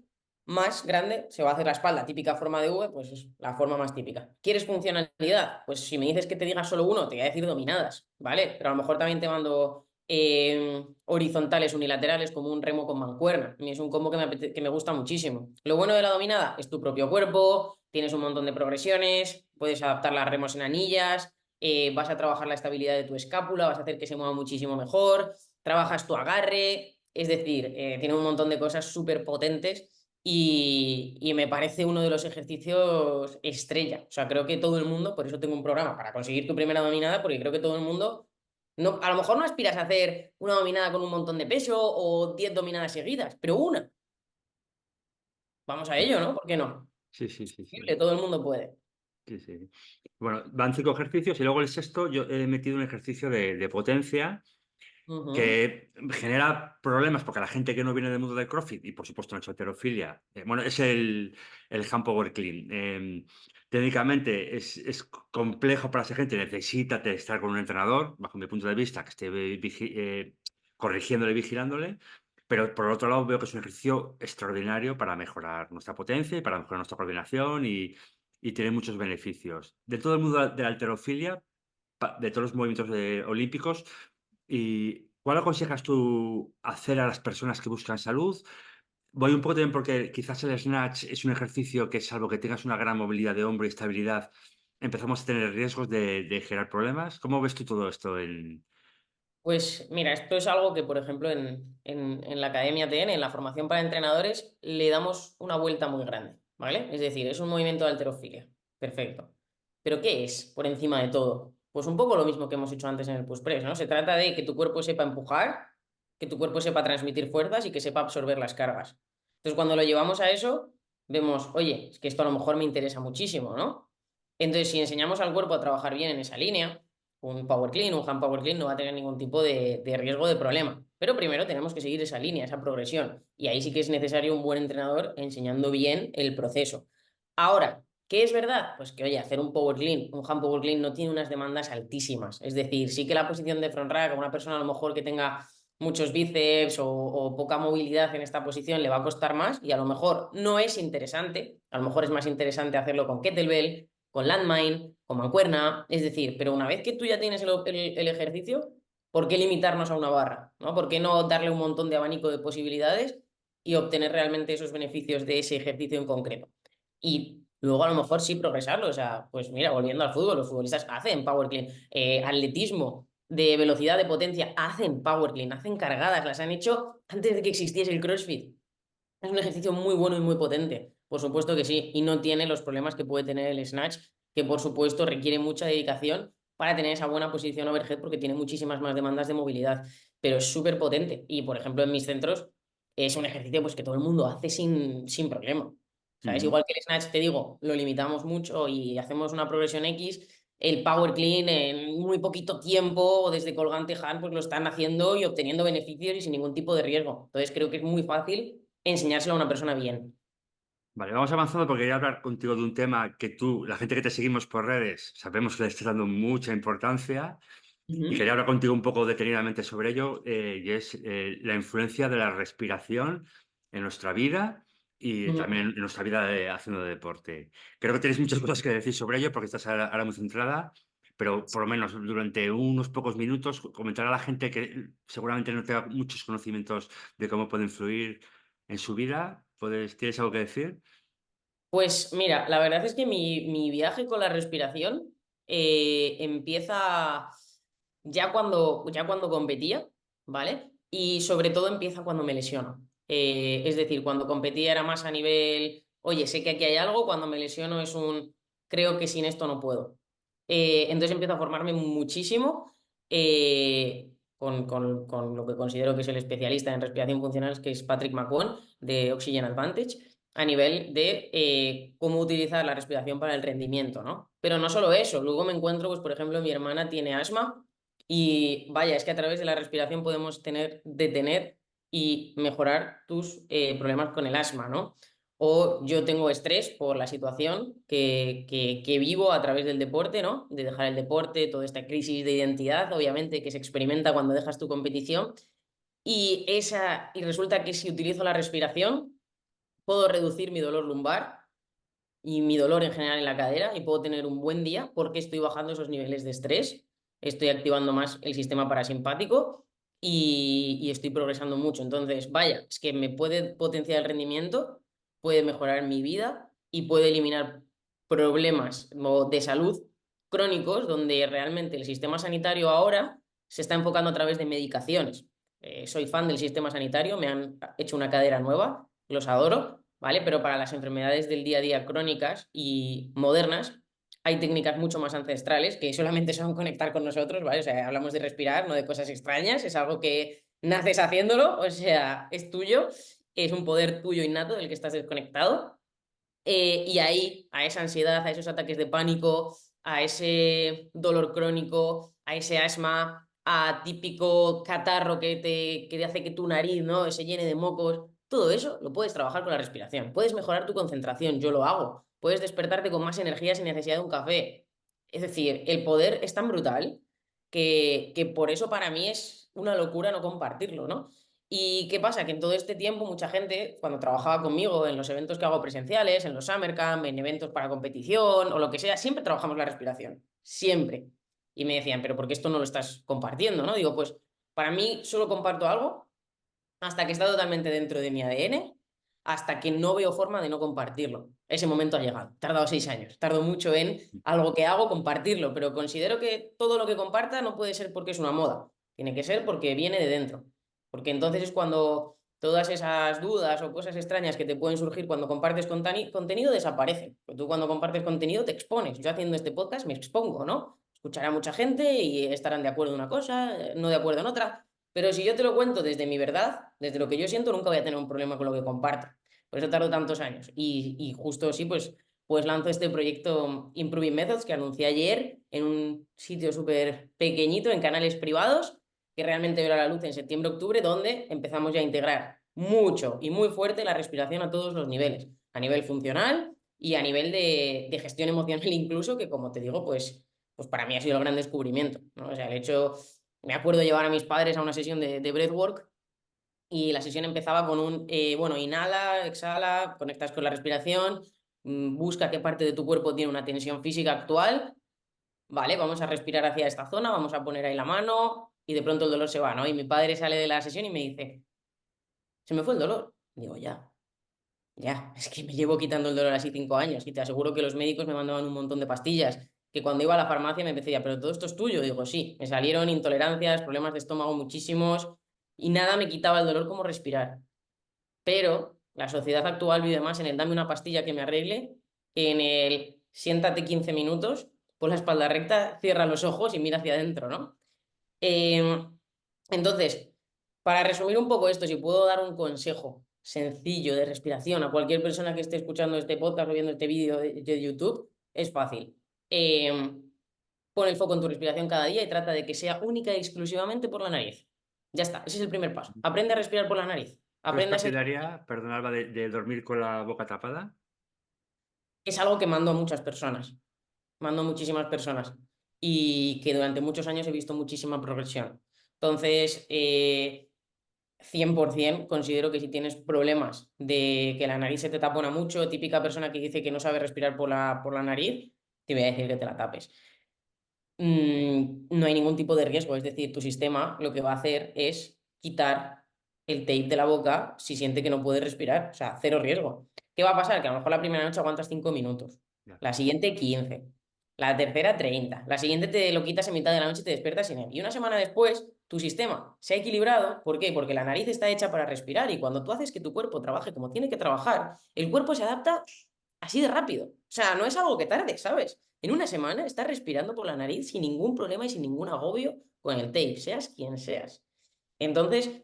más grande se va a hacer la espalda. Típica forma de V, pues es la forma más típica. ¿Quieres funcionalidad? Pues si me dices que te diga solo uno, te voy a decir dominadas, ¿vale? Pero a lo mejor también te mando horizontales unilaterales como un remo con mancuerna. A mí es un combo que me gusta muchísimo. Lo bueno de la dominada es tu propio cuerpo, tienes un montón de progresiones, puedes adaptar las remos en anillas, vas a trabajar la estabilidad de tu escápula, vas a hacer que se mueva muchísimo mejor, trabajas tu agarre, es decir, tiene un montón de cosas súper potentes y me parece uno de los ejercicios estrella. O sea, creo que todo el mundo, por eso tengo un programa para conseguir tu primera dominada, porque creo que todo el mundo, no, a lo mejor no aspiras a hacer una dominada con un montón de peso o 10 dominadas seguidas, pero una. Vamos a ello, ¿no? ¿Por qué no? Sí, sí, sí, sí. Todo el mundo puede. Sí, sí. Bueno, van 5 ejercicios y luego el sexto yo he metido un ejercicio de potencia Ujú. que genera problemas porque la gente que no viene del mundo del CrossFit y por supuesto no es halterofilia, bueno, es el hand power clean. Técnicamente es complejo para esa gente, necesita estar con un entrenador, bajo mi punto de vista, que esté corrigiéndole y vigilándole. Pero por otro lado veo que es un ejercicio extraordinario para mejorar nuestra potencia y para mejorar nuestra coordinación y tiene muchos beneficios. De todo el mundo de la halterofilia, de todos los movimientos olímpicos, ¿y cuál aconsejas tú hacer a las personas que buscan salud? Voy un poco también porque quizás el snatch es un ejercicio que, salvo que tengas una gran movilidad de hombro y estabilidad, empezamos a tener riesgos de generar problemas. ¿Cómo ves tú todo esto en... Pues mira, esto es algo que, por ejemplo, en la Academia TN, en la formación para entrenadores, le damos una vuelta muy grande, ¿vale? Es decir, es un movimiento de halterofilia. Perfecto. ¿Pero qué es por encima de todo? Pues un poco lo mismo que hemos hecho antes en el push press, ¿no? Se trata de que tu cuerpo sepa empujar, que tu cuerpo sepa transmitir fuerzas y que sepa absorber las cargas. Entonces, cuando lo llevamos a eso, vemos, oye, es que esto a lo mejor me interesa muchísimo, ¿no? Entonces, si enseñamos al cuerpo a trabajar bien en esa línea, un power clean, un hand power clean no va a tener ningún tipo de riesgo de problema. Pero primero tenemos que seguir esa línea, esa progresión. Y ahí sí que es necesario un buen entrenador enseñando bien el proceso. Ahora, ¿qué es verdad? Pues que, oye, hacer un power clean, un hand power clean no tiene unas demandas altísimas. Es decir, sí que la posición de front rack a una persona a lo mejor que tenga muchos bíceps o poca movilidad en esta posición le va a costar más y a lo mejor no es interesante. A lo mejor es más interesante hacerlo con kettlebell, con landmine, con mancuerna, es decir, pero una vez que tú ya tienes el ejercicio, ¿por qué limitarnos a una barra? ¿No? ¿Por qué no darle un montón de abanico de posibilidades y obtener realmente esos beneficios de ese ejercicio en concreto? Y luego a lo mejor sí progresarlo, o sea, pues mira, volviendo al fútbol, los futbolistas hacen power clean, atletismo de velocidad, de potencia, hacen power clean, hacen cargadas, las han hecho antes de que existiese el CrossFit. Es un ejercicio muy bueno y muy potente, por supuesto que sí, y no tiene los problemas que puede tener el snatch, que por supuesto requiere mucha dedicación para tener esa buena posición overhead porque tiene muchísimas más demandas de movilidad, pero es súper potente y por ejemplo en mis centros es un ejercicio pues que todo el mundo hace sin problema. ¿Sabes? Ujú. Igual que el snatch, te digo, lo limitamos mucho y hacemos una progresión X, el power clean en muy poquito tiempo desde colgante hand pues lo están haciendo y obteniendo beneficios y sin ningún tipo de riesgo. Entonces creo que es muy fácil enseñárselo a una persona bien. Vale, vamos avanzando porque quería hablar contigo de un tema que tú, la gente que te seguimos por redes, sabemos que le estás dando mucha importancia y Ujú, quería hablar contigo un poco detenidamente sobre ello, y es la influencia de la respiración en nuestra vida y ujú. también en nuestra vida haciendo deporte. Creo que tienes muchas cosas que decir sobre ello porque estás ahora muy centrada, pero por lo menos durante unos pocos minutos comentar a la gente que seguramente no tenga muchos conocimientos de cómo puede influir en su vida. ¿Tienes algo que decir? Pues mira, la verdad es que mi viaje con la respiración empieza ya cuando competía, ¿vale? Y sobre todo empieza cuando me lesiono. Es decir, cuando competía era más a nivel, oye, sé que aquí hay algo, cuando me lesiono es un, creo que sin esto no puedo. Entonces empiezo a formarme muchísimo con lo que considero que es el especialista en respiración funcional, que es Patrick McQuon, de Oxygen Advantage a nivel de cómo utilizar la respiración para el rendimiento, ¿no? Pero no solo eso, luego me encuentro, pues por ejemplo, mi hermana tiene asma y vaya, es que a través de la respiración podemos detener y mejorar tus problemas con el asma, ¿no? O yo tengo estrés por la situación que vivo a través del deporte, ¿no? De dejar el deporte, toda esta crisis de identidad, obviamente, que se experimenta cuando dejas tu competición. Y resulta que si utilizo la respiración, puedo reducir mi dolor lumbar y mi dolor en general en la cadera y puedo tener un buen día porque estoy bajando esos niveles de estrés, estoy activando más el sistema parasimpático y estoy progresando mucho. Entonces, vaya, es que me puede potenciar el rendimiento, puede mejorar mi vida y puede eliminar problemas de salud crónicos donde realmente el sistema sanitario ahora se está enfocando a través de medicaciones. Soy fan del sistema sanitario, me han hecho una cadera nueva, los adoro, ¿vale? Pero para las enfermedades del día a día crónicas y modernas, hay técnicas mucho más ancestrales que solamente son conectar con nosotros, ¿vale? O sea, hablamos de respirar, no de cosas extrañas, es algo que naces haciéndolo, o sea, es tuyo, es un poder tuyo innato del que estás desconectado. Y ahí, a esa ansiedad, a esos ataques de pánico, a ese dolor crónico, a ese asma, a típico catarro que te hace que tu nariz, ¿no?, se llene de mocos, todo eso lo puedes trabajar con la respiración. Puedes mejorar tu concentración, yo lo hago. Puedes despertarte con más energía sin necesidad de un café. Es decir, el poder es tan brutal que por eso para mí es una locura no compartirlo, ¿no? ¿Y qué pasa? Que en todo este tiempo mucha gente, cuando trabajaba conmigo en los eventos que hago presenciales, en los Summer Camp, en eventos para competición o lo que sea, siempre trabajamos la respiración, siempre. Y me decían, pero ¿por qué esto no lo estás compartiendo? ¿No? Digo, pues para mí solo comparto algo hasta que está totalmente dentro de mi ADN, hasta que no veo forma de no compartirlo. Ese momento ha llegado. He tardado 6 años. Tardo mucho en algo que hago compartirlo, pero considero que todo lo que comparta no puede ser porque es una moda. Tiene que ser porque viene de dentro. Porque entonces es cuando todas esas dudas o cosas extrañas que te pueden surgir cuando compartes contenido desaparecen. Porque tú cuando compartes contenido te expones. Yo haciendo este podcast me expongo, ¿no? Escuchará mucha gente y estarán de acuerdo en una cosa, no de acuerdo en otra. Pero si yo te lo cuento desde mi verdad, desde lo que yo siento, nunca voy a tener un problema con lo que comparto. Por eso tardo tantos años. Y justo sí, pues lanzo este proyecto Improving Methods que anuncié ayer en un sitio súper pequeñito, en canales privados, que realmente verá la luz en septiembre-octubre, donde empezamos ya a integrar mucho y muy fuerte la respiración a todos los niveles, a nivel funcional y a nivel de gestión emocional incluso, que como te digo, pues para mí ha sido el gran descubrimiento, ¿no? O sea, el hecho, me acuerdo llevar a mis padres a una sesión de breathwork y la sesión empezaba con bueno, inhala, exhala, conectas con la respiración, busca qué parte de tu cuerpo tiene una tensión física actual, vale, vamos a respirar hacia esta zona, vamos a poner ahí la mano y de pronto el dolor se va, ¿no? Y mi padre sale de la sesión y me dice, se me fue el dolor. Digo, ya, es que me llevo quitando el dolor así 5 años y te aseguro que los médicos me mandaban un montón de pastillas, que cuando iba a la farmacia me decía, pero todo esto es tuyo. Digo, sí, me salieron intolerancias, problemas de estómago muchísimos y nada me quitaba el dolor como respirar. Pero la sociedad actual vive más en el dame una pastilla que me arregle, que en el siéntate 15 minutos, pon la espalda recta, cierra los ojos y mira hacia adentro, ¿no? Eh, entonces, para resumir un poco esto, si puedo dar un consejo sencillo de respiración a cualquier persona que esté escuchando este podcast o viendo este vídeo de YouTube, es fácil. Eh, Pon el foco en tu respiración cada día y trata de que sea única y exclusivamente por la nariz. Ya está, ese es el primer paso. Aprende a respirar por la nariz. ¿Tú eres Aprende a ser... partidaria, perdón, Alba, de dormir con la boca tapada? Es algo que mando a muchas personas. Mando a muchísimas personas. Y que durante muchos años he visto muchísima progresión. Entonces, 100% considero que si tienes problemas de que la nariz se te tapona mucho, típica persona que dice que no sabe respirar por la nariz, te voy a decir que te la tapes. No hay ningún tipo de riesgo, es decir, tu sistema lo que va a hacer es quitar el tape de la boca si siente que no puede respirar, o sea, cero riesgo. ¿Qué va a pasar? Que a lo mejor la primera noche aguantas 5 minutos, Ya. la siguiente 15, la tercera 30, la siguiente te lo quitas en mitad de la noche y te despiertas sin él. Y una semana después, tu sistema se ha equilibrado. ¿Por qué? Porque la nariz está hecha para respirar y cuando tú haces que tu cuerpo trabaje como tiene que trabajar, el cuerpo se adapta así de rápido. O sea, no es algo que tarde, ¿sabes? En una semana estás respirando por la nariz sin ningún problema y sin ningún agobio con el tape, seas quien seas. Entonces,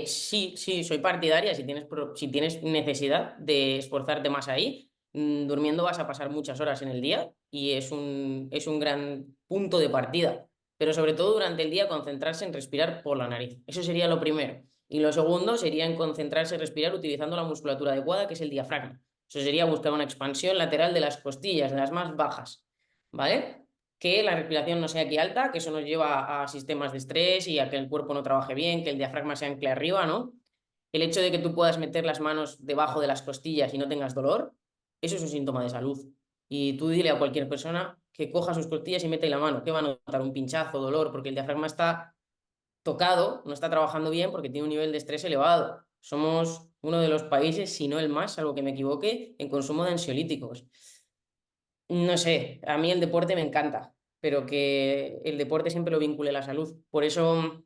sí, soy partidaria. Si tienes necesidad de esforzarte más ahí, durmiendo vas a pasar muchas horas en el día y es un gran punto de partida. Pero sobre todo durante el día, concentrarse en respirar por la nariz. Eso sería lo primero. Y lo segundo sería en concentrarse en respirar utilizando la musculatura adecuada, que es el diafragma. Eso sería buscar una expansión lateral de las costillas, de las más bajas. ¿Vale? Que la respiración no sea aquí alta, que eso nos lleva a sistemas de estrés y a que el cuerpo no trabaje bien, que el diafragma se ancle arriba, ¿no? El hecho de que tú puedas meter las manos debajo de las costillas y no tengas dolor, eso es un síntoma de salud. Y tú dile a cualquier persona que coja sus costillas y meta ahí la mano, que va a notar un pinchazo, dolor, porque el diafragma está tocado, no está trabajando bien porque tiene un nivel de estrés elevado. Somos uno de los países, si no el más, salvo que me equivoque, en consumo de ansiolíticos. No sé, a mí el deporte me encanta, pero que el deporte siempre lo vincule a la salud. Por eso,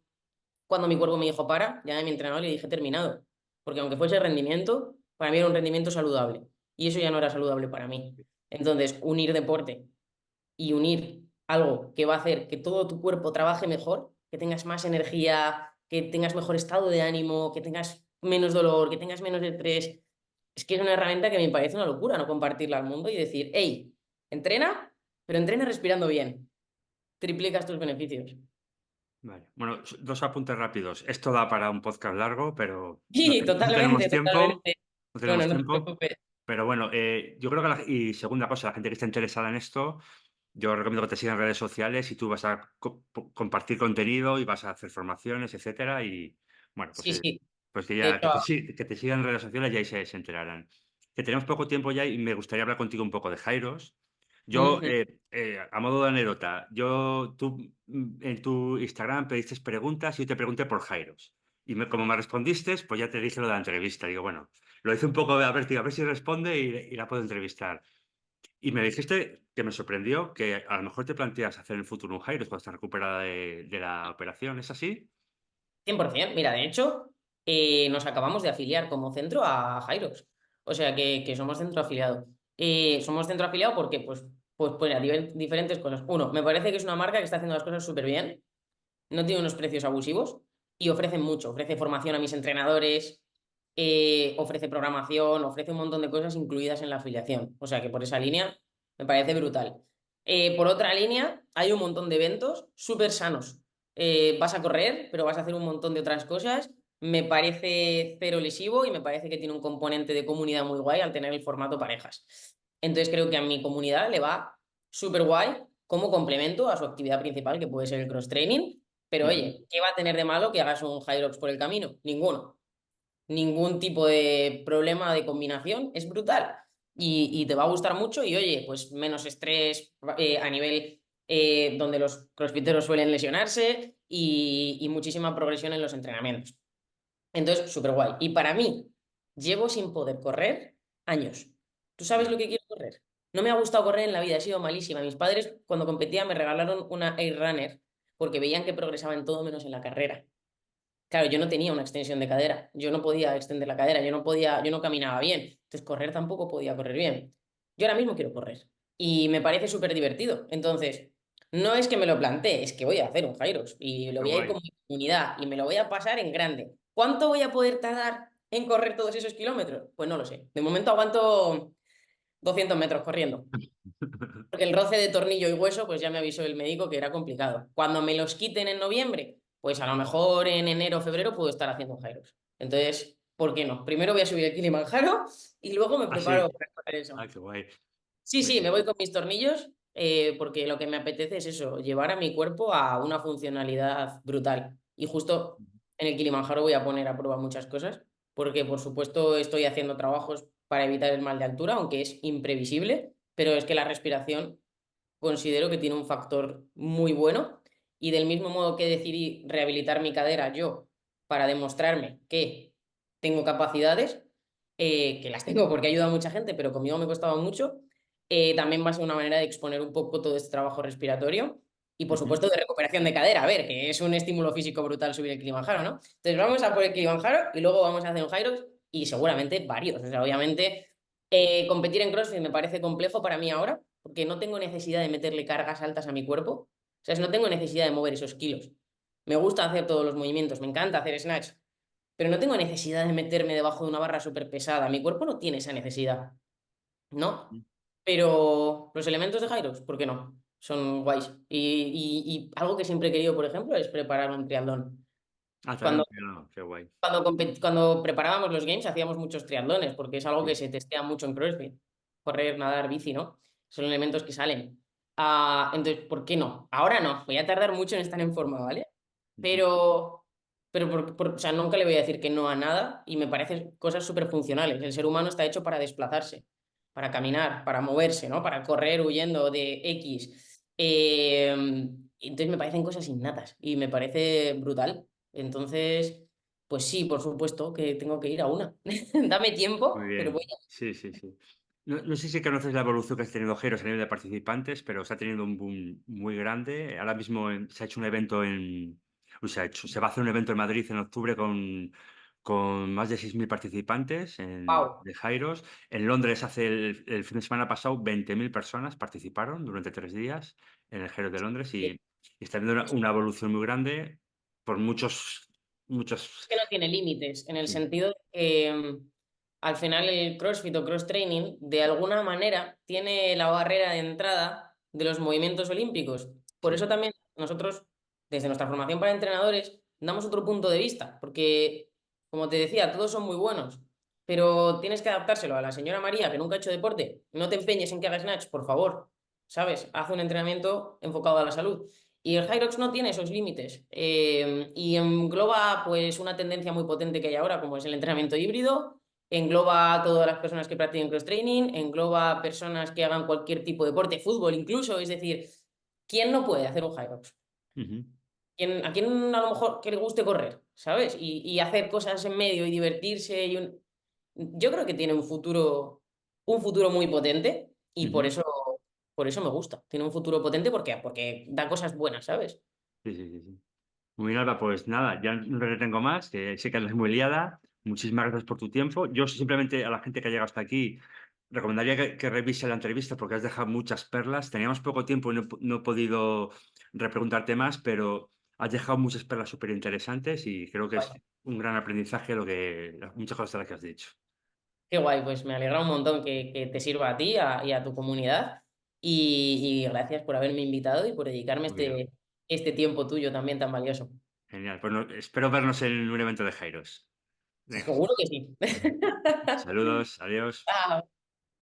cuando mi cuerpo me dijo para, ya a mi entrenador le dije terminado. Porque aunque fuese rendimiento, para mí era un rendimiento saludable. Y eso ya no era saludable para mí. Entonces, unir deporte y unir algo que va a hacer que todo tu cuerpo trabaje mejor, que tengas más energía, que tengas mejor estado de ánimo, que tengas menos dolor, que tengas menos estrés, es que es una herramienta que me parece una locura no compartirla al mundo y decir, hey, entrena, pero entrena respirando bien. Triplicas tus beneficios. Vale. Bueno, dos apuntes rápidos. Esto da para un podcast largo, pero Sí, no tenemos totalmente, tiempo. totalmente. No No, no, tenemos no te tiempo. preocupes. Pero bueno, yo creo que, y segunda cosa, la gente que está interesada en esto, yo recomiendo que te sigan en redes sociales y tú vas a compartir contenido y vas a hacer formaciones, etcétera. Y bueno, Sí, sí. pues De hecho, que te sigan en redes sociales y ahí se enterarán. Que tenemos poco tiempo ya y me gustaría hablar contigo un poco de Jairos. Yo, ujú. a modo de anécdota, tú en tu Instagram pediste preguntas y yo te pregunté por Jairos. Y como me respondiste, pues ya te dije lo de la entrevista. Digo, bueno, lo hice un poco a ver, digo, a ver si responde y la puedo entrevistar. Y me dijiste que me sorprendió que a lo mejor te planteas hacer en el futuro un Jairos cuando estás recuperada de la operación. ¿Es así? 100%. Mira, de hecho, nos acabamos de afiliar como centro a Jairos. O sea que somos centro afiliado. Somos centro afiliado porque, pues a diferentes cosas. Uno, me parece que es una marca que está haciendo las cosas súper bien, no tiene unos precios abusivos y ofrece mucho. Ofrece formación a mis entrenadores, ofrece programación, ofrece un montón de cosas incluidas en la afiliación. O sea que por esa línea me parece brutal. Por otra línea, hay un montón de eventos súper sanos. Vas a correr, pero vas a hacer un montón de otras cosas. Me parece cero lesivo y me parece que tiene un componente de comunidad muy guay al tener el formato parejas. Entonces creo que a mi comunidad le va súper guay como complemento a su actividad principal, que puede ser el cross-training. Pero Ujú. oye, ¿qué va a tener de malo que hagas un Hyrox por el camino? Ninguno. Ningún tipo de problema de combinación. Es brutal. Y te va a gustar mucho. Y oye, pues menos estrés a nivel donde los crossfiteros suelen lesionarse y muchísima progresión en los entrenamientos. Entonces, súper guay. Y para mí, llevo sin poder correr años. ¿Tú sabes lo Ya. que quiero correr? No me ha gustado correr en la vida, he sido malísima. Mis padres, cuando competía, me regalaron una Air Runner porque veían que progresaba en todo menos en la carrera. Claro, yo no tenía una extensión de cadera, yo no podía extender la cadera, yo no caminaba bien, entonces correr tampoco podía correr bien. Yo ahora mismo quiero correr y me parece súper divertido. Entonces, no es que me lo plantee, es que voy a hacer un Jairos y lo Qué voy a ir con guay. mi comunidad y me lo voy a pasar en grande. ¿Cuánto voy a poder tardar en correr todos esos kilómetros? Pues no lo sé. De momento aguanto 200 metros corriendo. Porque el roce de tornillo y hueso, pues ya me avisó el médico que era complicado. Cuando me los quiten en noviembre, pues a lo mejor en enero o febrero puedo estar haciendo gyros. Entonces, ¿por qué no? Primero voy a subir el Kilimanjaro y luego me Ah, preparo sí. para hacer Ah, eso. qué guay. Sí, Muy sí, me bien. voy con mis tornillos porque lo que me apetece es eso, llevar a mi cuerpo a una funcionalidad brutal. Y justo en el Kilimanjaro voy a poner a prueba muchas cosas, porque por supuesto estoy haciendo trabajos para evitar el mal de altura, aunque es imprevisible, pero es que la respiración considero que tiene un factor muy bueno y del mismo modo que decidí rehabilitar mi cadera yo para demostrarme que tengo capacidades, que las tengo porque he ayudado a mucha gente, pero conmigo me costaba mucho, también va a ser una manera de exponer un poco todo este trabajo respiratorio y por Ujú. supuesto de recuperación de cadera, a ver, que es un estímulo físico brutal subir el Kilimanjaro, ¿no? Entonces vamos a por el Kilimanjaro y luego vamos a hacer un Hyrox y seguramente varios, o sea, obviamente competir en CrossFit me parece complejo para mí ahora, porque no tengo necesidad de meterle cargas altas a mi cuerpo. O sea, no tengo necesidad de mover esos kilos. Me gusta hacer todos los movimientos, me encanta hacer snatch, pero no tengo necesidad de meterme debajo de una barra súper pesada. Mi cuerpo no tiene esa necesidad, ¿no? Pero los elementos de Hyrox, ¿por qué no? Son guays. Y algo que siempre he querido, por ejemplo, es preparar un triatlón. Ah, también Cuando no, qué guay. cuando preparábamos los games hacíamos muchos triatlones, porque es algo que Sí. se testea mucho en CrossFit. Correr, nadar, bici, ¿no? Son elementos que salen. Entonces, ¿por qué no? Ahora no, voy a tardar mucho en estar en forma, ¿vale? Ujú. Pero o sea, nunca le voy a decir que no a nada y me parecen cosas súper funcionales. El ser humano está hecho para desplazarse, para caminar, para moverse, ¿no? Para correr huyendo de X. Entonces me parecen cosas innatas y me parece brutal. Entonces... Pues sí, por supuesto que tengo que ir a una. Dame Muy tiempo, pero voy bien. Sí, sí, sí. No sé si conoces la evolución que ha tenido Jeros a nivel de participantes, pero está teniendo un boom muy grande. Ahora mismo se ha hecho un evento se va a hacer un evento en Madrid en octubre con más de 6.000 participantes wow. de Jairos. En Londres hace el fin de semana pasado 20.000 personas participaron durante 3 días en el Jairos de Londres y está habiendo una evolución muy grande por muchos, Es que no tiene límites, en el sí. sentido de que al final el CrossFit o cross training de alguna manera tiene la barrera de entrada de los movimientos olímpicos. Por Sí. eso también nosotros, desde nuestra formación para entrenadores, damos otro punto de vista, porque, como te decía, todos son muy buenos, pero tienes que adaptárselo a la señora María, que nunca ha hecho deporte. No te empeñes en que haga snatch, por favor, ¿sabes? Haz un entrenamiento enfocado a la salud. Y el Hyrox no tiene esos límites y engloba pues una tendencia muy potente que hay ahora, como es el entrenamiento híbrido. Engloba a todas las personas que practiquen cross-training, engloba a personas que hagan cualquier tipo de deporte, fútbol incluso, es decir, ¿quién no puede hacer un Hyrox? Ujú. ¿A quién a lo mejor que le guste correr, ¿sabes? Y hacer cosas en medio y divertirse. Yo creo que tiene un futuro muy potente y Ujú. por eso me gusta. Tiene un futuro potente porque da cosas buenas, ¿sabes? Sí, sí, sí, sí. Muy bien, Alba, pues nada, ya no te retengo más, que sé que andas muy liada. Muchísimas gracias por tu tiempo. Yo simplemente a la gente que ha llegado hasta aquí recomendaría que revise la entrevista porque has dejado muchas perlas. Teníamos poco tiempo y no he podido repreguntarte más, pero has dejado muchas perlas súper interesantes y creo que es un gran aprendizaje muchas cosas de las que has dicho. Qué guay, pues me alegra un montón que te sirva a ti y a tu comunidad. Y gracias por haberme invitado y por dedicarme Muy bien, este tiempo tuyo también tan valioso. genial. Pues espero vernos en un evento de Jairos. Venga, Seguro que sí. saludos, adiós. Chao.